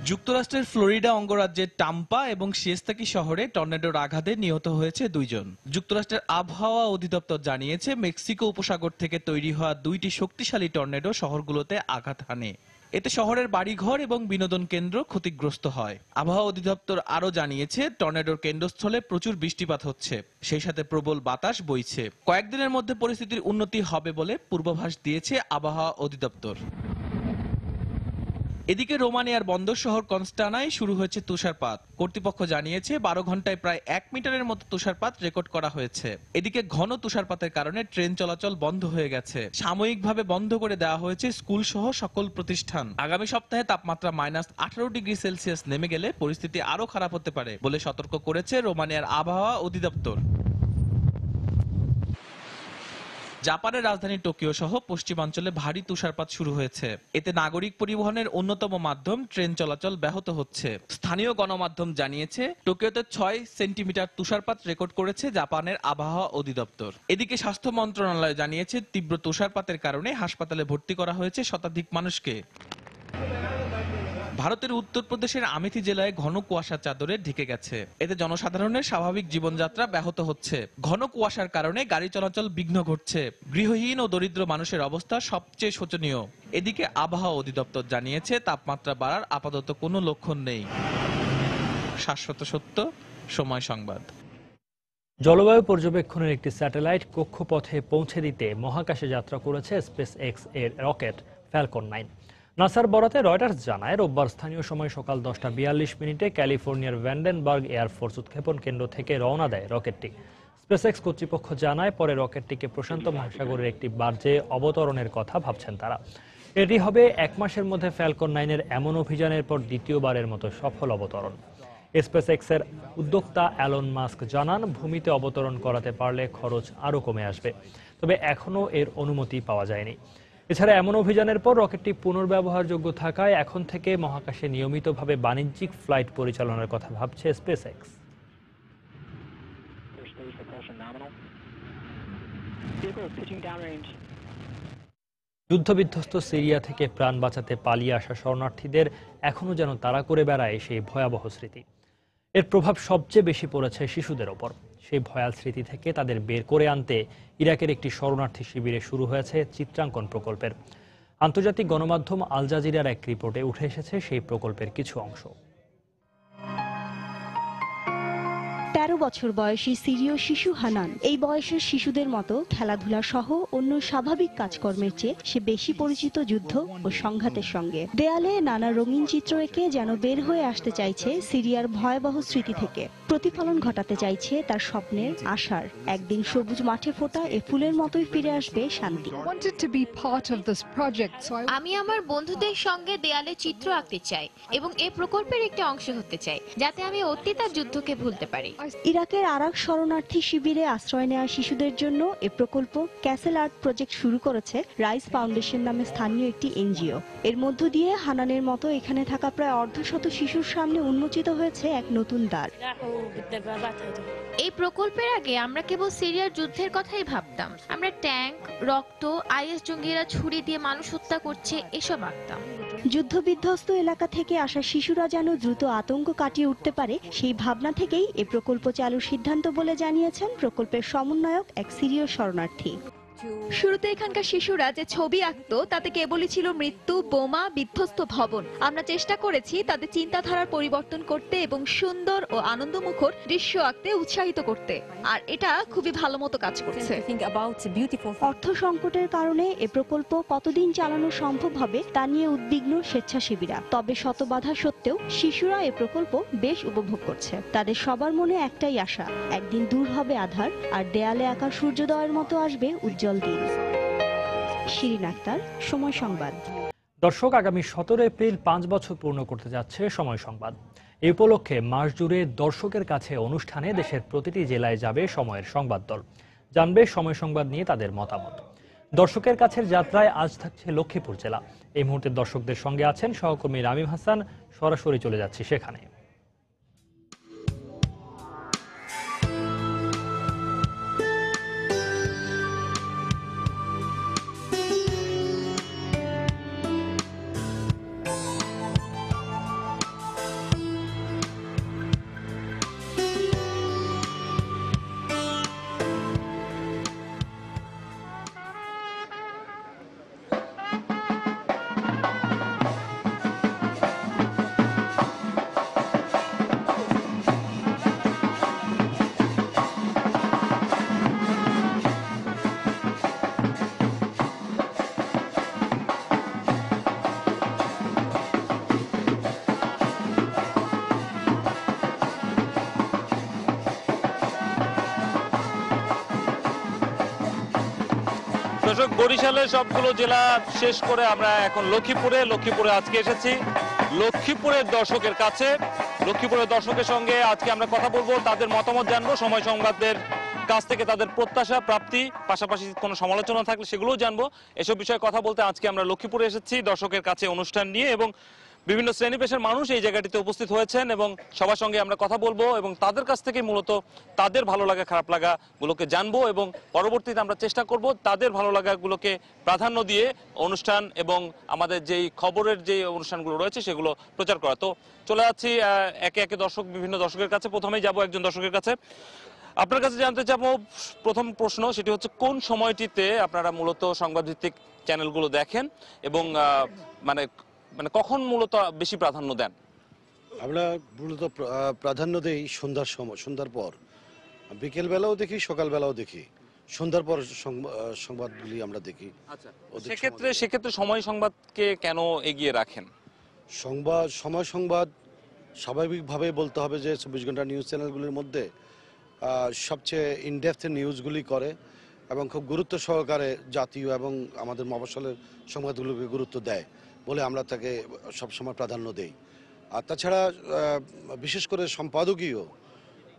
যুক্তরাষ্ট্রের ফ্লোরিডা অঙ্গরাজ্যের টাম্পা এবং সিয়েস্তাকি শহরে টর্নেডোর আঘাতে নিহত হয়েছে 2 জন। যুক্তরাষ্ট্রের আবহাওয়া অধিদপ্তর জানিয়েছে, মেক্সিকো উপসাগর থেকে তৈরি হওয়া 2টি শক্তিশালী টর্নেডো শহরগুলোতে আঘাত হানে। এতে শহরের বাড়িঘর এবং বিনোদন কেন্দ্র ক্ষতিগ্রস্ত হয়। আবহাওয়া অধিদপ্তর আরও জানিয়েছে, টর্নেডোর কেন্দ্রস্থলে প্রচুর বৃষ্টিপাত হচ্ছে, সেই সাথে প্রবল বাতাস বইছে। কয়েকদিনের মধ্যে পরিস্থিতির উন্নতি হবে বলে পূর্বাভাস দিয়েছে আবহাওয়া অধিদপ্তর। এদিকে রোমানিয়ার বন্দর শহর কনস্টানায় শুরু হয়েছে তুষারপাত। কর্তৃপক্ষ জানিয়েছে 12 ঘন্টায় প্রায় 1 মিটারের মতো তুষারপাত রেকর্ড করা হয়েছে। এদিকে ঘন তুষারপাতের কারণে ট্রেন চলাচল বন্ধ হয়ে গেছে। সাময়িকভাবে বন্ধ করে দেওয়া হয়েছে স্কুল সহ সকল প্রতিষ্ঠান। আগামী সপ্তাহে তাপমাত্রা -18 ডিগ্রি সেলসিয়াস নেমে গেলে পরিস্থিতি আরো খারাপ হতে পারে বলে সতর্ক করেছে রোমানিয়ার আবহাওয়া অধিদপ্তর। জাপানের রাজধানী টোকিও সহ পশ্চিমাঞ্চলে ভারী তুষারপাত শুরু হয়েছে। এতে নাগরিক পরিবহনের অন্যতম মাধ্যম ট্রেন চলাচল ব্যাহত হচ্ছে। স্থানীয় গণমাধ্যম জানিয়েছে, টোকিওতে 6 সেন্টিমিটার তুষারপাত রেকর্ড করেছে জাপানের আবহাওয়া অধিদপ্তর। এদিকে স্বাস্থ্য মন্ত্রণালয় জানিয়েছে, তীব্র তুষারপাতের কারণে হাসপাতালে ভর্তি করা হয়েছে শতাধিক মানুষকে। ভারতের উত্তরপ্রদেশের আমেথি জেলায় ঘন কুয়াশার চাদরে ঢেকে গেছে। এতে জনসাধারণের স্বাভাবিক জীবনযাত্রা ব্যাহত হচ্ছে। ঘন কুয়াশার কারণে গাড়ি চলাচল বিঘ্ন ঘটছে। গৃহহীন ও দরিদ্র মানুষের অবস্থা সবচেয়ে শোচনীয়। এদিকে আবহাওয়া অধিদপ্তর জানিয়েছে, তাপমাত্রা বাড়ার আপাতত কোনো লক্ষণ নেই। শাশ্বত সত্য, সময় সংবাদ। জলবায়ু পর্যবেক্ষণের একটি স্যাটেলাইট কক্ষপথে পৌঁছে দিতে মহাকাশে যাত্রা করেছে স্পেস এক্স এর রকেট ফ্যালকন 9। নাসার বরাতে রয়টার্স জানায়, রোববার স্থানীয় সময় সকাল 10:42 ক্যালিফোর্নিয়ার ভ্যান্ডেনবার্গ এয়ারফোর্স উৎক্ষেপণ কেন্দ্র থেকে রওনা দেয় রকেটটি। স্পেসএক্স কর্তৃপক্ষ জানায়, পরে রকেটটিকে প্রশান্ত মহাসাগরের একটি বার্জে অবতরণের কথা ভাবছেন তারা। এটি হবে 1 মাসের মধ্যে ফ্যালকন 9-এর এমন অভিযানের পর দ্বিতীয়বারের মতো সফল অবতরণ। স্পেসএক্সের উদ্যোক্তা অ্যালন মাস্ক জানান, ভূমিতে অবতরণ করাতে পারলে খরচ আরও কমে আসবে, তবে এখনও এর অনুমতি পাওয়া যায়নি। এছাড়া এমন অভিযানের পর রকেটটি পুনর্ব্যবহারযোগ্য থাকায় এখন থেকে মহাকাশে নিয়মিতভাবে বাণিজ্যিক ফ্লাইট পরিচালনার কথা ভাবছে স্পেসএক্স। যুদ্ধবিধ্বস্ত সিরিয়া থেকে প্রাণ বাঁচাতে পালিয়ে আসা শরণার্থীদের এখনও যেন তাড়া করে বেড়ায় সেই ভয়াবহ স্মৃতি। এর প্রভাব সবচেয়ে বেশি পড়েছে শিশুদের ওপর। সেই ভয়াল স্মৃতি থেকে তাদের বের করে আনতে ইরাকের একটি শরণার্থী শিবিরে শুরু হয়েছে চিত্রাঙ্কন প্রকল্পের। আন্তর্জাতিক গণমাধ্যম আল জাজিরার এক রিপোর্টে উঠে এসেছে সেই প্রকল্পের কিছু অংশ। 13 বছর বয়সী সিরীয় শিশু হানান এই বয়সের শিশুদের মতো খেলাধুলা সহ অন্য স্বাভাবিক কাজকর্মের চেয়ে সে বেশি পরিচিত যুদ্ধ ও সংঘাতের সঙ্গে। দেয়ালে নানা রঙিন চিত্র এঁকে যেন বের হয়ে আসতে চাইছে সিরিয়ার ভয়াবহ স্মৃতি থেকে, প্রতিফলন ঘটাতে চাইছে তার স্বপ্নের আশার। একদিন সবুজ মাঠে ফোটা এ ফুলের মতোই ফিরে আসবে শান্তি। আমি আমার বন্ধুদের সঙ্গে দেয়ালে চিত্র আঁকতে চাই এবং এই প্রকল্পের একটি অংশ হতে চাই, যাতে আমি অতীত আর যুদ্ধকে ভুলতে পারি। ইরাকের আরাক শরণার্থী শিবিরে আশ্রয় নেওয়া শিশুদের জন্য এ প্রকল্প ক্যাসেল আর্ট প্রজেক্ট শুরু করেছে রাইস ফাউন্ডেশন নামে স্থানীয় একটি এনজিও। এর মধ্য দিয়ে হানানের মতো এখানে থাকা প্রায় অর্ধশত শিশুর সামনে উন্মোচিত হয়েছে এক নতুন দ্বার। এই প্রকল্পের আগে আমরা কেবল সিরিয়ার যুদ্ধের কথাই ভাবতাম। আমরা ট্যাঙ্ক, রক্ত, আইএস জঙ্গিরা ছুরি দিয়ে মানুষ হত্যা করছে এসব আঁকতাম। যুদ্ধবিধ্বস্ত এলাকা থেকে আসা শিশুরা যেন দ্রুত আতঙ্ক কাটিয়ে উঠতে পারে, সেই ভাবনা থেকেই এ প্রকল্প চালুর সিদ্ধান্ত বলে জানিয়েছেন প্রকল্পের সমন্বয়ক এক সিরীয় শরণার্থী। শুরুতে এখানকার শিশুরা যে ছবি আঁকতো তাতে কেবলই ছিল মৃত্যু, বোমা, বিধ্বস্ত ভবন। আমরা চেষ্টা করেছি তাদের চিন্তাধারার পরিবর্তন করতে এবং সুন্দর ও আনন্দমুখর দৃশ্য আঁকতে উৎসাহিত করতে, আর এটা খুবই ভালো মতো কাজ করছে। অর্থ সংকটের কারণে এ প্রকল্প কতদিন চালানো সম্ভব হবে তা নিয়ে উদ্বিগ্ন স্বেচ্ছাসেবীরা। তবে শত বাধা সত্ত্বেও শিশুরা এ প্রকল্প বেশ উপভোগ করছে। তাদের সবার মনে একটাই আশা, একদিন দূর হবে আধার আর দেয়ালে আঁকা সূর্যোদয়ের মতো আসবে উজ্জ্বল দিন। শিরিন আক্তার, সময় সংবাদ। দর্শক, আগামী 17 এপ্রিল 5 বছর পূর্ণ করতে যাচ্ছে সময় সংবাদ। এই উপলক্ষে মাস জুড়ে দর্শকের কাছে অনুষ্ঠানে দেশের প্রতিটি জেলায় যাবে সময়ের সংবাদ দল, জানবে সময় সংবাদ নিয়ে তাদের মতামত। দর্শকের কাছের যাত্রায় আজ থাকছে লক্ষ্মীপুর জেলা। এই মুহূর্তে দর্শকদের সঙ্গে আছেন সহকর্মী রামিম হাসান। সরাসরি চলে যাচ্ছি সেখানে। দর্শক, বরিশালের সবগুলো জেলা শেষ করে আমরা এখন লক্ষ্মীপুরে আজকে এসেছি লক্ষ্মীপুরের দর্শকের কাছে। লক্ষ্মীপুরের দর্শকের সঙ্গে আজকে আমরা কথা বলবো, তাদের মতামত জানবো, সময় সংবাদের কাছ থেকে তাদের প্রত্যাশা, প্রাপ্তি, পাশাপাশি কোনো সমালোচনা থাকলে সেগুলোও জানবো। এসব বিষয়ে কথা বলতে আজকে আমরা লক্ষ্মীপুরে এসেছি দর্শকের কাছে অনুষ্ঠান নিয়ে, এবং বিভিন্ন শ্রেণী পেশার মানুষ এই জায়গাটিতে উপস্থিত হয়েছেন এবং সবার সঙ্গে আমরা কথা বলবো এবং তাদের কাছ থেকে মূলত তাদের ভালো লাগা খারাপ লাগাগুলোকে জানবো এবং পরবর্তীতে আমরা চেষ্টা করব তাদের ভালো লাগাগুলোকে প্রাধান্য দিয়ে অনুষ্ঠান এবং আমাদের যেই খবরের যে অনুষ্ঠানগুলো রয়েছে সেগুলো প্রচার করা। তো চলে যাচ্ছি একে একে বিভিন্ন দর্শকের কাছে। প্রথমেই যাব একজন দর্শকের কাছে। আপনার কাছে জানতে চাবো, প্রথম প্রশ্ন সেটি হচ্ছে, কোন সময়টিতে আপনারা মূলত সংবাদভিত্তিক চ্যানেলগুলো দেখেন এবং মানে কখন মূলত বেশি প্রাধান্য দেন? আমরা মূলত প্রাধান্য দেই সন্ধ্যার সময়, সন্ধ্যার পর। বিকেলবেলাও দেখি, সকালবেলাও দেখি, সন্ধ্যার পর সংবাদগুলি আমরা দেখি। আচ্ছা, সেক্ষেত্রে সময় সংবাদকে কেন এগিয়ে রাখেন? সময় সংবাদ স্বাভাবিকভাবে বলতে হবে যে 24 ঘন্টা নিউজ চ্যানেলগুলির মধ্যে সবচেয়ে ইনডেপথ নিউজগুলি করে এবং খুব গুরুত্ব সহকারে জাতীয় এবং আমাদের মফস্বলের সংবাদগুলোকে গুরুত্ব দেয় বলে আমরা তাকে সবসময় প্রাধান্য দেই। আর তাছাড়া বিশেষ করে সম্পাদকীয়,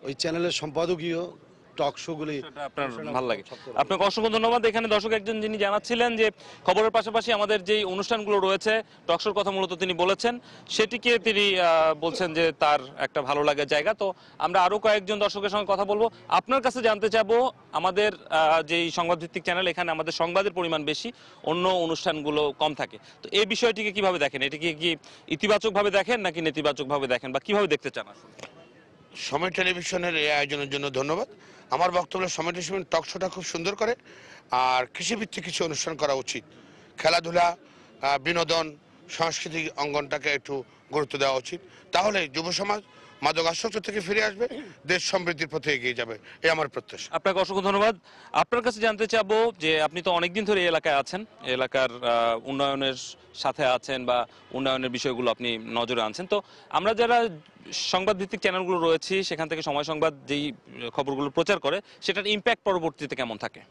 ওই চ্যানেলের সম্পাদকীয় টক শোগুলি আপনার ভালো লাগে। আপনাকে অসংখ্য ধন্যবাদ। এখানে দর্শক একজন যিনি জানাচ্ছিলেন যে খবরের পাশাপাশি আমাদের যে অনুষ্ঠানগুলো রয়েছে টক শোর কথা মূলত তিনি বলেছেন, সেটিকে তিনি বলছেন যে তার একটা ভালো লাগার জায়গা। তো আমরা আরো কয়েকজন দর্শকের সঙ্গে কথা বলবো। আপনার কাছে জানতে চাবো, আমাদের যে সংবাদভিত্তিক চ্যানেল, এখানে আমাদের সংবাদের পরিমাণ বেশি, অন্য অনুষ্ঠানগুলো কম থাকে। তো এই বিষয়টিকে কিভাবে দেখেন? এটিকে কি ইতিবাচকভাবে দেখেন নাকি নেতিবাচকভাবে দেখেন, বা কিভাবে দেখতে চান? সময় টেলিভিশনের এই আয়োজনের জন্য ধন্যবাদ। আমার বক্তব্য, সময় টেলিভিশন টক শোটা খুব সুন্দর করে, আর কৃষিভিত্তিক কিছু অনুষ্ঠান করা উচিত। খেলাধুলা, বিনোদন, সাংস্কৃতিক অঙ্গনটাকে একটু গুরুত্ব দেওয়া উচিত। তাহলে যুব সমাজ মাদকাসক্ত থেকে ফিরে আসবে, দেশ সমৃদ্ধির পথে এগিয়ে যাবে, এই আমার প্রত্যাশা। আপনাকে অসংখ্য ধন্যবাদ। আপনার কাছে জানতে চাবো যে আপনি তো অনেকদিন ধরে এই এলাকায় আছেন, এলাকার উন্নয়নের সাথে আছেন বা উন্নয়নের বিষয়গুলো আপনি নজরে আনছেন। তো আমরা যারা সংবাদ ভিত্তিক চ্যানেলগুলো রয়েছি, সেখান থেকে সময় সংবাদ যেই খবরগুলো প্রচার করে, সেটার ইম্প্যাক্ট পরবর্তীতে কেমন থাকে?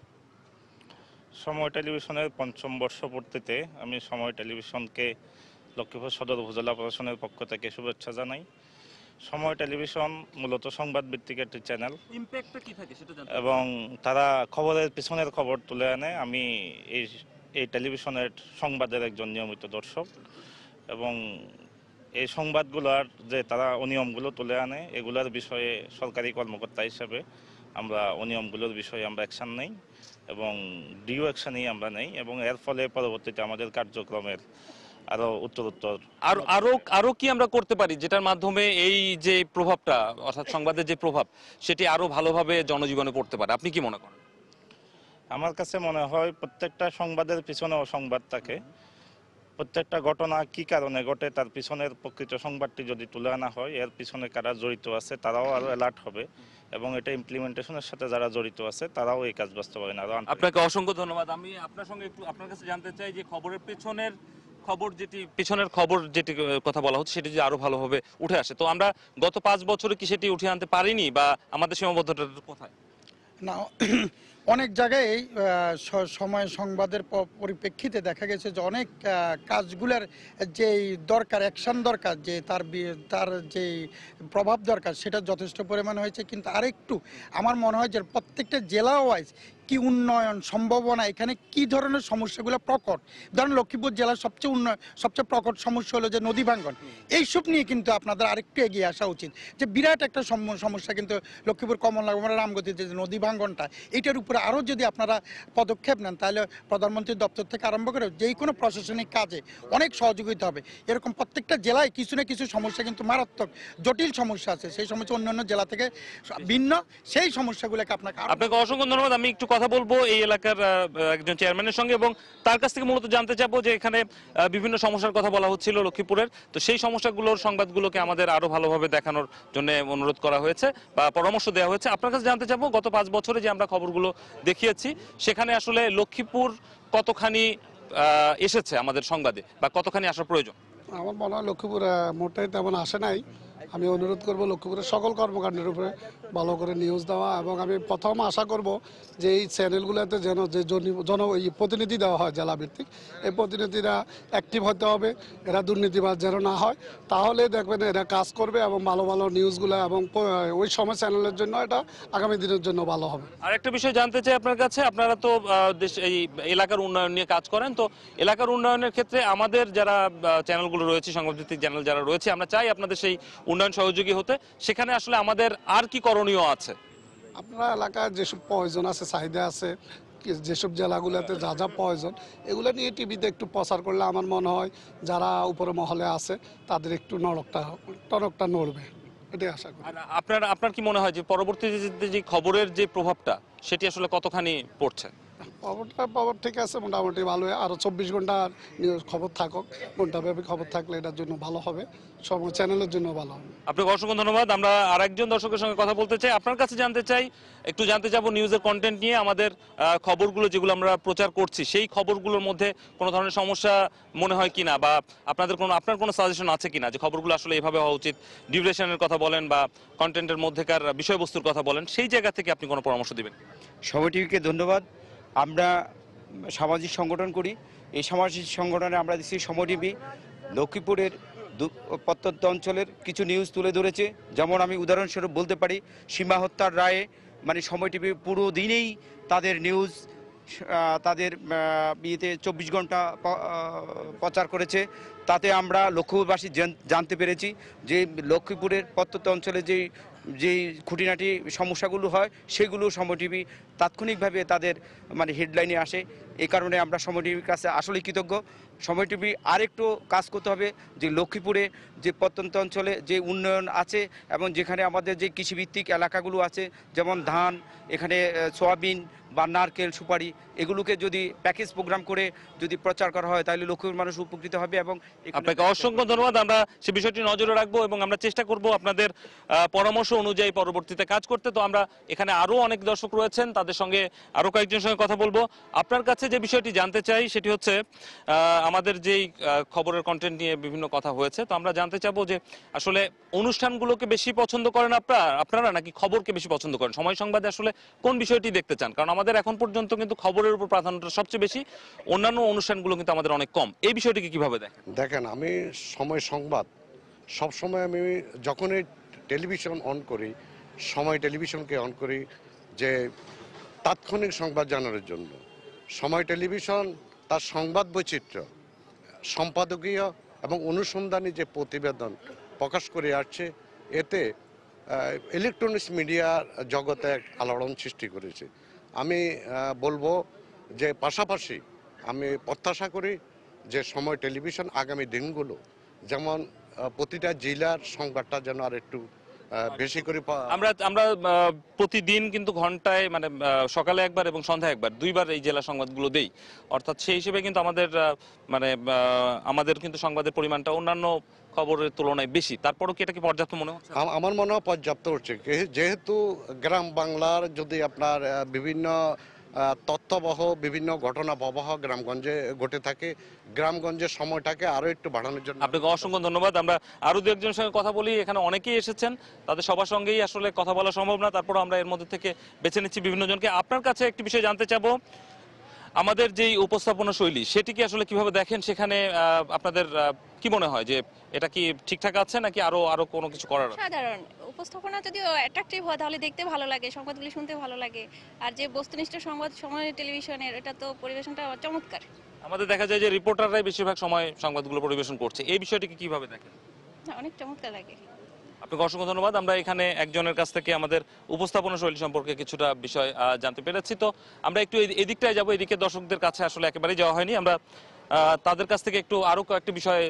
সময় টেলিভিশনের ৫ম বর্ষপূর্তিতে আমি সময় টেলিভিশনকে লক্ষ্মীপুর সদর উপজেলা প্রশাসনের পক্ষ থেকে শুভেচ্ছা জানাই। সময় টেলিভিশন মূলত সংবাদ ভিত্তিক একটি চ্যানেল এবং তারা খবরের পিছনের খবর তুলে আনে। আমি এই টেলিভিশনের সংবাদের একজন নিয়মিত দর্শক এবং এই সংবাদগুলোর যে তারা অনিয়মগুলো তুলে আনে, এগুলোর বিষয়ে সরকারি কর্মকর্তা হিসেবে আমরা অনিয়মগুলোর বিষয়ে আমরা অ্যাকশন নেই এবং ডিউ অ্যাকশনই আমরা নেই, এবং এর ফলে পরবর্তীতে আমাদের কার্যক্রমের আরো উত্তরোত্তর আরো কি আমরা করতে পারি যেটার মাধ্যমে এই যে প্রভাবটা, অর্থাৎ সংবাদের যে প্রভাব, সেটি আরো ভালোভাবে জনজীবনে পড়তে পারে? আপনি কি মনে করেন? আমার কাছে মনে হয় প্রত্যেকটা সংবাদের পিছনে অসংবাদ থাকে। প্রত্যেকটা ঘটনা কি কারণে ঘটে তার পিছনের প্রকৃত সংবাদটি যদি তুলে আনা হয়, এর পিছনে কারা জড়িত আছে তারাও আরো অ্যালার্ট হবে এবং এটা ইমপ্লিমেন্টেশনের সাথে যারা জড়িত আছে তারাও এই কাজ বাস্তবায়ন আরো। আপনাকে অসংখ্য ধন্যবাদ। আমি আপনার সঙ্গে একটু আপনার কাছে জানতে চাই যে খবরের পিছনের খবর যেটি কথা বলা হচ্ছে, সেটি যদি আরো ভালোভাবে উঠে আসে। তো আমরা গত 5 বছরে কি সেটি উঠে আনতে পারিনি, বা আমাদের সীমাবদ্ধতা কোথায়? না, অনেক জায়গায় সময় সংবাদের পরিপ্রেক্ষিতে দেখা গেছে যে অনেক কাজগুলোর যে দরকার, অ্যাকশন দরকার, যে তার যে প্রভাব দরকার, সেটা যথেষ্ট পরিমাণে হয়েছে। কিন্তু আরেকটু আমার মনে হয় যে প্রত্যেকটা জেলা ওয়াইজ কি উন্নয়ন সম্ভাবনা, এখানে কি ধরনের সমস্যাগুলো প্রকট। ধরেন লক্ষ্মীপুর জেলার সবচেয়ে প্রকট সমস্যা হলো যে নদী ভাঙ্গন। এইসব নিয়ে কিন্তু আপনাদের আরেকটু এগিয়ে আসা উচিত। যে বিরাট একটা সমস্যা কিন্তু লক্ষ্মীপুর কমলনগর রামগতিতে যে নদী ভাঙ্গনটা, এইটার উপরে আরও যদি আপনারা পদক্ষেপ নেন, তাহলে প্রধানমন্ত্রীর দপ্তর থেকে আরম্ভ করে যেই কোনো প্রশাসনিক কাজে অনেক সহযোগিতা হবে। এরকম প্রত্যেকটা জেলায় কিছু না কিছু সমস্যা, কিন্তু মারাত্মক জটিল সমস্যা আছে, সেই সমস্যা অন্যান্য জেলা থেকে ভিন্ন, সেই সমস্যাগুলোকে আপনাকে অসংখ্য ধন্যবাদ। আমি একটু কথা বলবো এই এলাকার একজন চেয়ারম্যানের সঙ্গে এবং তার কাছ থেকে মূলত জানতে চাবো যে এখানে বিভিন্ন সমস্যার কথা বলা হচ্ছিল লক্ষ্মীপুরের, তো সেই সমস্যাগুলোর সংবাদগুলোকে আমাদের আরো ভালোভাবে দেখানোর জন্য অনুরোধ করা হয়েছে বা পরামর্শ দেওয়া হয়েছে। আপনার কাছে জানতে চাবো, গত 5 বছরে যে আমরা খবরগুলো দেখিয়েছি, সেখানে আসলে লক্ষ্মীপুর কতখানি এসেছে আমাদের সংবাদে, বা কতখানি আসার প্রয়োজন? আমার মনে হয় লক্ষ্মীপুর মোটেই তেমন আসে নাই। আমি অনুরোধ করব লক্ষ্মীপুরের সকল কর্মকাণ্ডের উপরে ভালো করে নিউজ দেওয়া, এবং আমি প্রথম আশা করব যে এই চ্যানেলগুলোতে যেন যে প্রতিনিধি দেওয়া হয় জেলা ভিত্তিক, এই প্রতিনিধিরা অ্যাক্টিভ হতে হবে, এরা দুর্নীতিবাজ যেন না হয়। তাহলে দেখবেন এরা কাজ করবে এবং ভালো ভালো নিউজগুলো, এবং ওই সময় চ্যানেলের জন্য এটা আগামী দিনের জন্য ভালো হবে। আর একটা বিষয় জানতে চাই আপনার কাছে, আপনারা তো এই এলাকার উন্নয়ন নিয়ে কাজ করেন, তো এলাকার উন্নয়নের ক্ষেত্রে আমাদের যারা চ্যানেলগুলো রয়েছে, সংবাদভিত্তিক চ্যানেল যারা রয়েছে, আমরা চাই আপনাদের সেই উন্নয়ন সহযোগী হতে। সেখানে আসলে আমাদের আর কি করণীয় আছে? আপনারা এলাকায় যেসব প্রয়োজন আছে, চাহিদা আছে, যেসব জেলাগুলোতে যা যা প্রয়োজন, এগুলো নিয়ে টিভিতে একটু প্রচার করলে আমার মনে হয় যারা উপরে মহলে আছে তাদের একটু টনকটা নড়বে, এটাই আশা করি। আপনার কি মনে হয় যে পরবর্তীতে যে খবরের যে প্রভাবটা, সেটি আসলে কতখানি পড়ছে? খবর ঠিক আছে, মোটামুটি ভালো। আরো 24 ঘন্টা নিউজ খবর থাকুক, ঘন্টাব্যাপী খবর থাকলে এটার জন্য ভালো হবে, সব চ্যানেলের জন্য ভালো হবে। আপনাকে অসংখ্য ধন্যবাদ। আমরা আরেকজন দর্শকের সঙ্গে কথা বলতে চাই, আপনার কাছে জানতে চাই, একটু জানতে চাবো নিউজের কন্টেন্ট নিয়ে। আমাদের খবরগুলো যেগুলো আমরা প্রচার করছি সেই খবরগুলোর মধ্যে কোনো ধরনের সমস্যা মনে হয় কিনা, বা আপনার কোনো সাজেশন আছে কিনা যে খবরগুলো আসলে এভাবে হওয়া উচিত, ডিউরেশনের কথা বলেন বা কন্টেন্টের মধ্যেকার বিষয়বস্তুর কথা বলেন, সেই জায়গা থেকে আপনি কোনো পরামর্শ দিবেন? সময় টিভিকে ধন্যবাদ। আমরা সামাজিক সংগঠন করি, এই সামাজিক সংগঠনে আমরা দিচ্ছি সময় টিভি লক্ষ্মীপুরের প্রত্যন্ত অঞ্চলের কিছু নিউজ তুলে ধরেছে। যেমন আমি উদাহরণস্বরূপ বলতে পারি, সীমা হত্যার রায়ে মানে সময় টিভি পুরো দিনেই তাদের নিউজ তাদের বিয়েতে 24 ঘন্টা প্রচার করেছে। তাতে আমরা লক্ষ্মীপুরবাসী জানতে পেরেছি যে লক্ষ্মীপুরের প্রত্যন্ত অঞ্চলে যেই খুঁটিনাটি সমস্যাগুলো হয় সেগুলো সময় টিভি তাৎক্ষণিকভাবে তাদের মানে হেডলাইনে আসে। এই কারণে আমরা সময় টিভির কাছে আসলেই কৃতজ্ঞ। সময় টিভি আরেকটু কাজ করতে হবে যে লক্ষ্মীপুরে যে প্রত্যন্ত অঞ্চলে যে উন্নয়ন আছে এবং যেখানে আমাদের যে কৃষিভিত্তিক এলাকাগুলো আছে, যেমন ধান, এখানে সয়াবিন বা নারকেল, সুপারি, এগুলোকে যদি প্যাকেজ প্রোগ্রাম করে যদি প্রচার করা হয় তাহলে লক্ষ্মীপুর মানুষ উপকৃত হবে। এবং আপনাকে অসংখ্য ধন্যবাদ। আমরা সে বিষয়টি নজরে রাখবো এবং আমরা চেষ্টা করব আপনাদের পরামর্শ অনুযায়ী পরবর্তীতে কাজ করতে। তো আমরা এখানে আরো অনেক দর্শক রয়েছেন, তাদের সঙ্গে আরো কয়েকজনের সঙ্গে কথা বলবো। আপনার কাছে যে বিষয়টি জানতে চাই সেটি হচ্ছে আমাদের যেই খবরের কন্টেন্ট নিয়ে বিভিন্ন কথা হয়েছে, তো আমরা জানতে চাবো যে আসলে অনুষ্ঠানগুলোকে বেশি পছন্দ করেন আপনারা নাকি খবরকে বেশি পছন্দ করেন? সময় সংবাদে আসলে কোন বিষয়টি দেখতে চান? কারণ আমাদের এখন পর্যন্ত কিন্তু খবরের উপর প্রাধান্যটা সবচেয়ে বেশি, অন্যান্য অনুষ্ঠানগুলো কিন্তু আমাদের অনেক কম। এই বিষয়টিকে কিভাবে দেখেন? দেখেন, আমি সময় সংবাদ সবসময়, আমি যখনই টেলিভিশন অন করি, সময় টেলিভিশনকে অন করি যে তাৎক্ষণিক সংবাদ জানানোর জন্য। সময় টেলিভিশন তার সংবাদ বৈচিত্র্য, সম্পাদকীয় এবং অনুসন্ধানী যে প্রতিবেদন প্রকাশ করে আসছে, এতে ইলেকট্রনিক্স মিডিয়ার জগতে এক আলোড়ন সৃষ্টি করেছে। আমি বলবো যে পাশাপাশি আমি প্রত্যাশা করি যে সময় টেলিভিশন আগামী দিনগুলো যেমন প্রতিটা জেলার সংবাদটা যেন আর একটু বেশি করে আমরা প্রতিদিন কিন্তু ঘন্টায় মানে সকালে একবার এবং সন্ধ্যায় একবার, দুইবার এই জেলা সংবাদগুলো দেই। অর্থাৎ সেই হিসেবে কিন্তু আমাদের কিন্তু সংবাদের পরিমাণটা অন্যান্য খবরের তুলনায় বেশি। তারপরও কি এটা কি পর্যাপ্ত মনে হচ্ছে? আমার মনে হয় পর্যাপ্ত হচ্ছে, যেহেতু গ্রাম বাংলার যদি আপনার বিভিন্ন তথ্যবহ বিভিন্ন ঘটনা প্রবাহ গ্রামগঞ্জে ঘটে থাকে, গ্রামগঞ্জের সময়টাকে আরো একটু বাড়ানোর জন্য। আপনাকে অসংখ্য ধন্যবাদ। আমরা আরো দু একজনের সঙ্গে কথা বলি, এখানে অনেকেই এসেছেন, তাদের সবার সঙ্গেই আসলে কথা বলা সম্ভব না, তারপর আমরা এর মধ্যে থেকে বেছে নিচ্ছি বিভিন্ন জনকে। আপনার কাছে একটি বিষয় জানতে চাবো, আমাদের যেই উপস্থাপনা শৈলী সেটি কি আসলে কিভাবে দেখেন? সেখানে আপনাদের কি মনে হয় যে এটা কি ঠিকঠাক আছে নাকি আরো কোনো কিছু করার? সাধারণ উপস্থাপনা যদিও অ্যাট্রাকটিভ হয় তাহলে দেখতে ভালো লাগে, সংবাদগুলি শুনতে ভালো লাগে। আর যে বস্তুনিষ্ঠ সংবাদ সময় টেলিভিশনের, এটা তো পরিবেশনটা চমৎকার। আমাদের দেখা যায় যে রিপোর্টাররাই বেশিরভাগ সময় সংবাদগুলো পরিবেশন করছে, এই বিষয়টিকে কিভাবে দেখেন? অনেক চমৎকার লাগে। আপনাকে অসংখ্য ধন্যবাদ। আমরা এখানে একজনের কাছ থেকে আমাদের উপস্থাপনা শৈলী সম্পর্কে কিছুটা বিষয় জানতে পেরেছি। তো আমরা একটু এদিকটায় যাবো, এদিকে দর্শকদের কাছে আসলে একেবারেই যাওয়া হয়নি। আমরা তাদের কাছ থেকে একটু আরো কয়েকটি বিষয়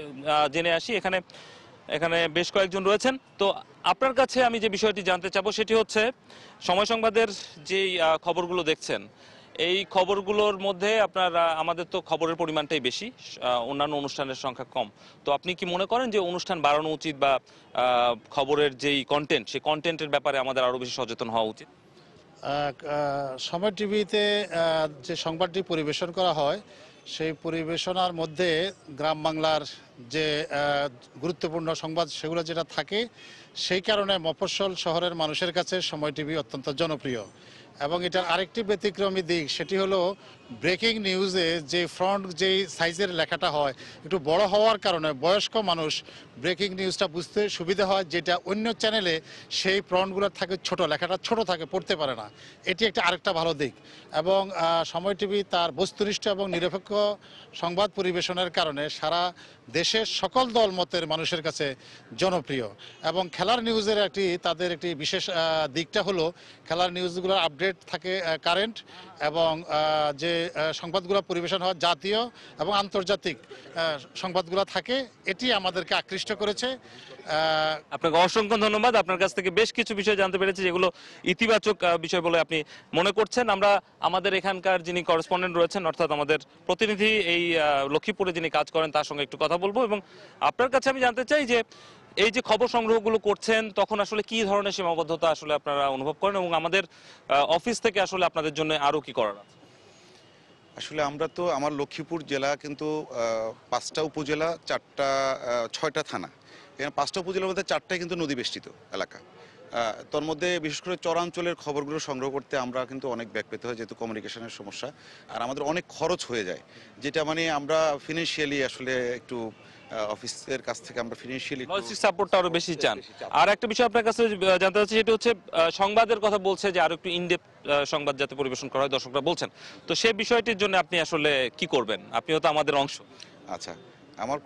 জেনে আসি। এখানে বেশ কয়েকজন রয়েছেন। তো আপনার কাছে আমি যে বিষয়টি জানতে চাবো সেটি হচ্ছে, সময় সংবাদের যেই খবরগুলো দেখছেন, এই খবরগুলোর মধ্যে আমাদের তো খবরের পরিমাণটাই বেশি, অন্যান্য অনুষ্ঠানের সংখ্যা কম। তো আপনি কি মনে করেন যে অনুষ্ঠান বাড়ানো উচিত, বা খবরের যেই কন্টেন্ট, সেই কন্টেন্টের ব্যাপারে আমাদের আরো বেশি সচেতন হওয়া উচিত? সময় টিভিতে যে সংবাদটি পরিবেশন করা হয় সেই পরিবেশনার মধ্যে গ্রাম বাংলার যে গুরুত্বপূর্ণ সংবাদ সেগুলো যেটা থাকে, সেই কারণে মফস্বল শহরের মানুষের কাছে সময় টিভি অত্যন্ত জনপ্রিয়। এবং এটার আরেকটি ব্যতিক্রমী দিক, সেটি হলো ব্রেকিং নিউজে যে ফ্রন্ট যে সাইজের লেখাটা হয় একটু বড় হওয়ার কারণে বয়স্ক মানুষ ব্রেকিং নিউজটা বুঝতে সুবিধা হয়, যেটা অন্য চ্যানেলে সেই ফ্রন্টগুলো থাকে ছোট, লেখাটা ছোট থাকে, পড়তে পারে না। এটি একটা আরেকটা ভালো দিক। এবং সময় টিভি তার বস্তুনিষ্ঠ এবং নিরপেক্ষ সংবাদ পরিবেশনের কারণে সারা দেশের সকল দল মতের মানুষের কাছে জনপ্রিয়। এবং খেলার নিউজের তাদের একটি বিশেষ দিকটা হলো খেলার নিউজগুলোর আপডেট থাকে কারেন্ট, এবং যে সংবাদগুলো পরিবেশন হয় জাতীয় এবং আন্তর্জাতিক সংবাদগুলো থাকে, এটি আমাদেরকে আকৃষ্ট করেছে। আপনাকে অসংখ্য ধন্যবাদ। আপনার কাছ থেকে বেশ কিছু বিষয় জানতে পেরেছি যেগুলো ইতিবাচক বিষয় বলে আপনি মনে করছেন। আমরা আমাদের এখানকার যিনি করেসপন্ডেন্ট রয়েছেন, অর্থাৎ আমাদের প্রতিনিধি এই লক্ষ্মীপুরে যিনি কাজ করেন, তার সঙ্গে একটু কথা বলবো। এবং আপনার কাছে আমি জানতে চাই যে এই যে খবর সংগ্রহগুলো করছেন, তখন আসলে কি ধরনের সীমাবদ্ধতা আসলে আপনারা অনুভব করেন, এবং আমাদের অফিস থেকে আসলে আপনাদের জন্য আরো কি করার আছে? আসলে আমরা তো, আমার লক্ষ্মীপুর জেলা কিন্তু 5টা উপজেলা, 6টা থানা। এখানে 5টা উপজেলার মধ্যে 4টাই কিন্তু নদী বেষ্টিত এলাকা। তোর মধ্যে বিশেষ করে চরাঞ্চলের খবরগুলো সংগ্রহ করতে আমরা কিন্তু অনেক ব্যাক পেতে হয়, যেহেতু কমিউনিকেশনের সমস্যা, আর আমাদের অনেক খরচ হয়ে যায়, যেটা মানে আমরা ফিনান্সিয়ালি আসলে একটু অফিসের কাছ থেকে আমরা ফিনান্সিয়ালি লজিস্টিক সাপোর্টটা আরো বেশি চান। আর একটা বিষয় আপনার কাছে জানতে চাচ্ছি, সেটা হচ্ছে সংবাদের কথা বলছে যে আরো একটু ইনডেপথ সংবাদ যাতে পরিবেশন করা হয়, দর্শকরা বলছেন। তো সেই বিষয়টির জন্য আপনি আসলে কি করবেন? আপনিও তো আমাদের অংশ। আচ্ছা, আমার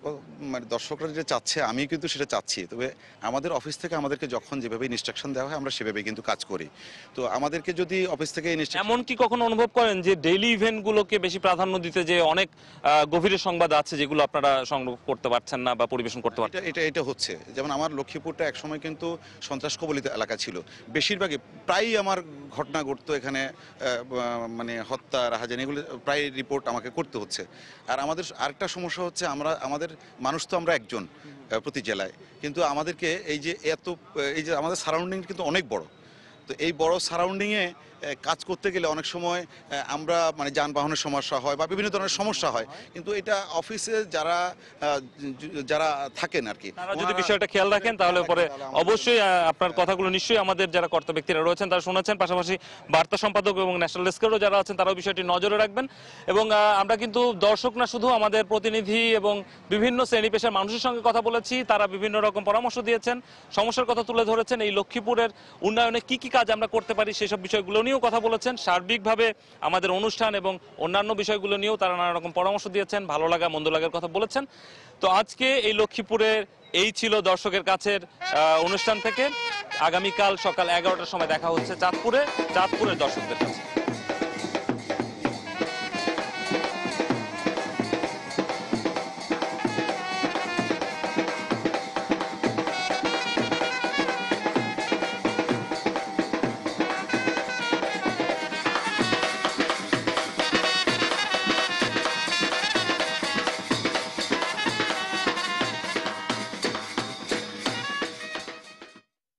মানে দর্শকরা যেটা চাচ্ছে, আমি কিন্তু সেটা চাচ্ছি। তবে আমাদের অফিস থেকে আমাদেরকে যখন যেভাবে ইনস্ট্রাকশন দেওয়া হয়, আমরা সেভাবে কিন্তু কাজ করি। তো আমাদেরকে যদি অফিস থেকে এমন কি কখনো অনুভব করেন যে ডেইলি ইভেন্টগুলোকে বেশি প্রাধান্য দিতে, যে অনেক গভীরের সংবাদ আছে যেগুলো আপনারা সংগ্রহ করতে পারছেন না বা পরিবেশন করতে পারছেন? এটা হচ্ছে, যেমন আমার লক্ষ্মীপুরটা একসময় কিন্তু সন্ত্রাস কবলিত এলাকা ছিল। বেশিরভাগই প্রায়ই আমার ঘটনা ঘটতো এখানে, মানে হত্যা, রাহাজানি, এগুলো প্রায় রিপোর্ট আমাকে করতে হচ্ছে। আর আমাদের আরেকটা সমস্যা হচ্ছে, আমাদের মানুষ তো আমরা একজন প্রতি জেলায়, কিন্তু আমাদেরকে এই যে আমাদের সারাউন্ডিং কিন্তু অনেক বড়। তো এই বড় সারাউন্ডিংয়ে কাজ করতে গেলে অনেক সময় আমরা মানে যানবাহনের সমস্যা হয় বা বিভিন্ন ধরনের সমস্যা হয়, কিন্তু এটা অফিসে যারা থাকেন আর কি, তারা যদি বিষয়টা খেয়াল রাখেন তাহলে পরে অবশ্যই আপনার কথাগুলো নিশ্চয়ই আমাদের যারা কর্তা ব্যক্তিরা রয়েছেন তারা শুনেছেন, পাশাপাশি বার্তা সম্পাদক এবং ন্যাশনাল ডেস্কেরও যারা আছেন তারাও বিষয়টি নজরে রাখবেন। এবং আমরা কিন্তু দর্শক না, শুধু আমাদের প্রতিনিধি এবং বিভিন্ন শ্রেণী পেশার মানুষের সঙ্গে কথা বলেছি, তারা বিভিন্ন রকম পরামর্শ দিয়েছেন, সমস্যার কথা তুলে ধরেছেন, এই লক্ষ্মীপুরের উন্নয়নে কি কি কাজ আমরা করতে পারি সেসব বিষয়গুলো নিয়েও কথা বলেছেন। সার্বিকভাবে আমাদের অনুষ্ঠান এবং অন্যান্য বিষয়গুলো নিয়েও তারা নানা রকম পরামর্শ দিয়েছেন, ভালো লাগা মন্দ লাগার কথা বলেছেন। তো আজকে এই লক্ষ্মীপুরের এই ছিল দর্শকের কাছের অনুষ্ঠান থেকে। আগামীকাল সকাল 11টার সময় দেখা হচ্ছে চাঁদপুরের দর্শকদের কাছে।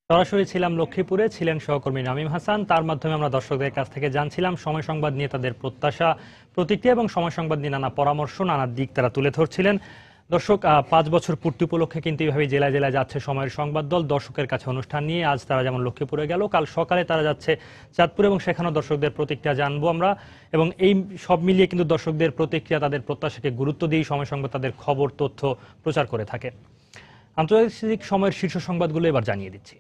সরাসরি ছিলাম লক্ষ্মীপুরে, ছিলেন সহকর্মী নামিম হাসান। তার মাধ্যমে আমরা দর্শকদের কাছ থেকে জানছিলাম সময় সংবাদ নিয়ে তাদের প্রত্যাশা, প্রতিক্রিয়া এবং সময় সংবাদ নিয়ে নানা পরামর্শ, নানা দিক তারা তুলে ধরছিলেন। দর্শক, 5 বছর পূর্তি উপলক্ষে কিন্তু এইভাবে জেলায় জেলায় যাচ্ছে সময়ের সংবাদ দল দর্শকের কাছে অনুষ্ঠান নিয়ে। আজ তারা যেমন লক্ষ্মীপুরে গেল, কাল সকালে তারা যাচ্ছে চাঁদপুরে এবং সেখানেও দর্শকদের প্রতিক্রিয়া জানবো আমরা। এবং এই সব মিলিয়ে কিন্তু দর্শকদের প্রতিক্রিয়া, তাদের প্রত্যাশাকে গুরুত্ব দিয়ে সময় সংবাদ তাদের খবর তথ্য প্রচার করে থাকে। আন্তর্জাতিক সময়ের শীর্ষ সংবাদগুলো এবার জানিয়ে দিচ্ছি।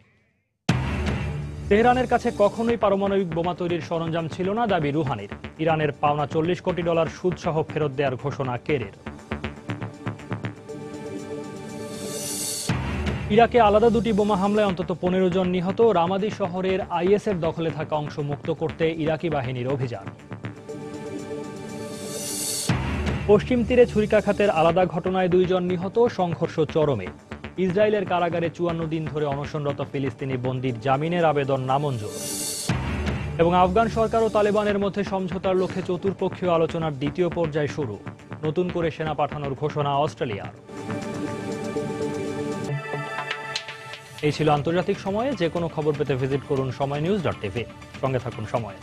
তেহরানের কাছে কখনোই পারমাণবিক বোমা তৈরির সরঞ্জাম ছিল না, দাবি রুহানির। ইরানের পাওনা $40 কোটি সুদসহ ফেরত দেওয়ার ঘোষণা কেরের। ইরাকে আলাদা 2টি বোমা হামলায় অন্তত 15 জন নিহত। রামাদি শহরের আইএসের দখলে থাকা অংশ মুক্ত করতে ইরাকি বাহিনীর অভিযান। পশ্চিম তীরে ছুরিকাঘাতের আলাদা ঘটনায় 2 জন নিহত, সংঘর্ষ চরমে। ইসরায়েলের কারাগারে 54 দিন ধরে অনশনরত ফিলিস্তিনি বন্দীর জামিনের আবেদন নামঞ্জুর। এবং আফগান সরকার ও তালেবানের মধ্যে সমঝোতার লক্ষ্যে চতুর্পক্ষীয় আলোচনার 2য় পর্যায় শুরু। নতুন করে সেনা পাঠানোর ঘোষণা অস্ট্রেলিয়ার। এই ছিল আন্তর্জাতিক সময়ে। যে কোনো খবর পেতে ভিজিট করুন সময়নিউজ.tv। সঙ্গে থাকুন সময়।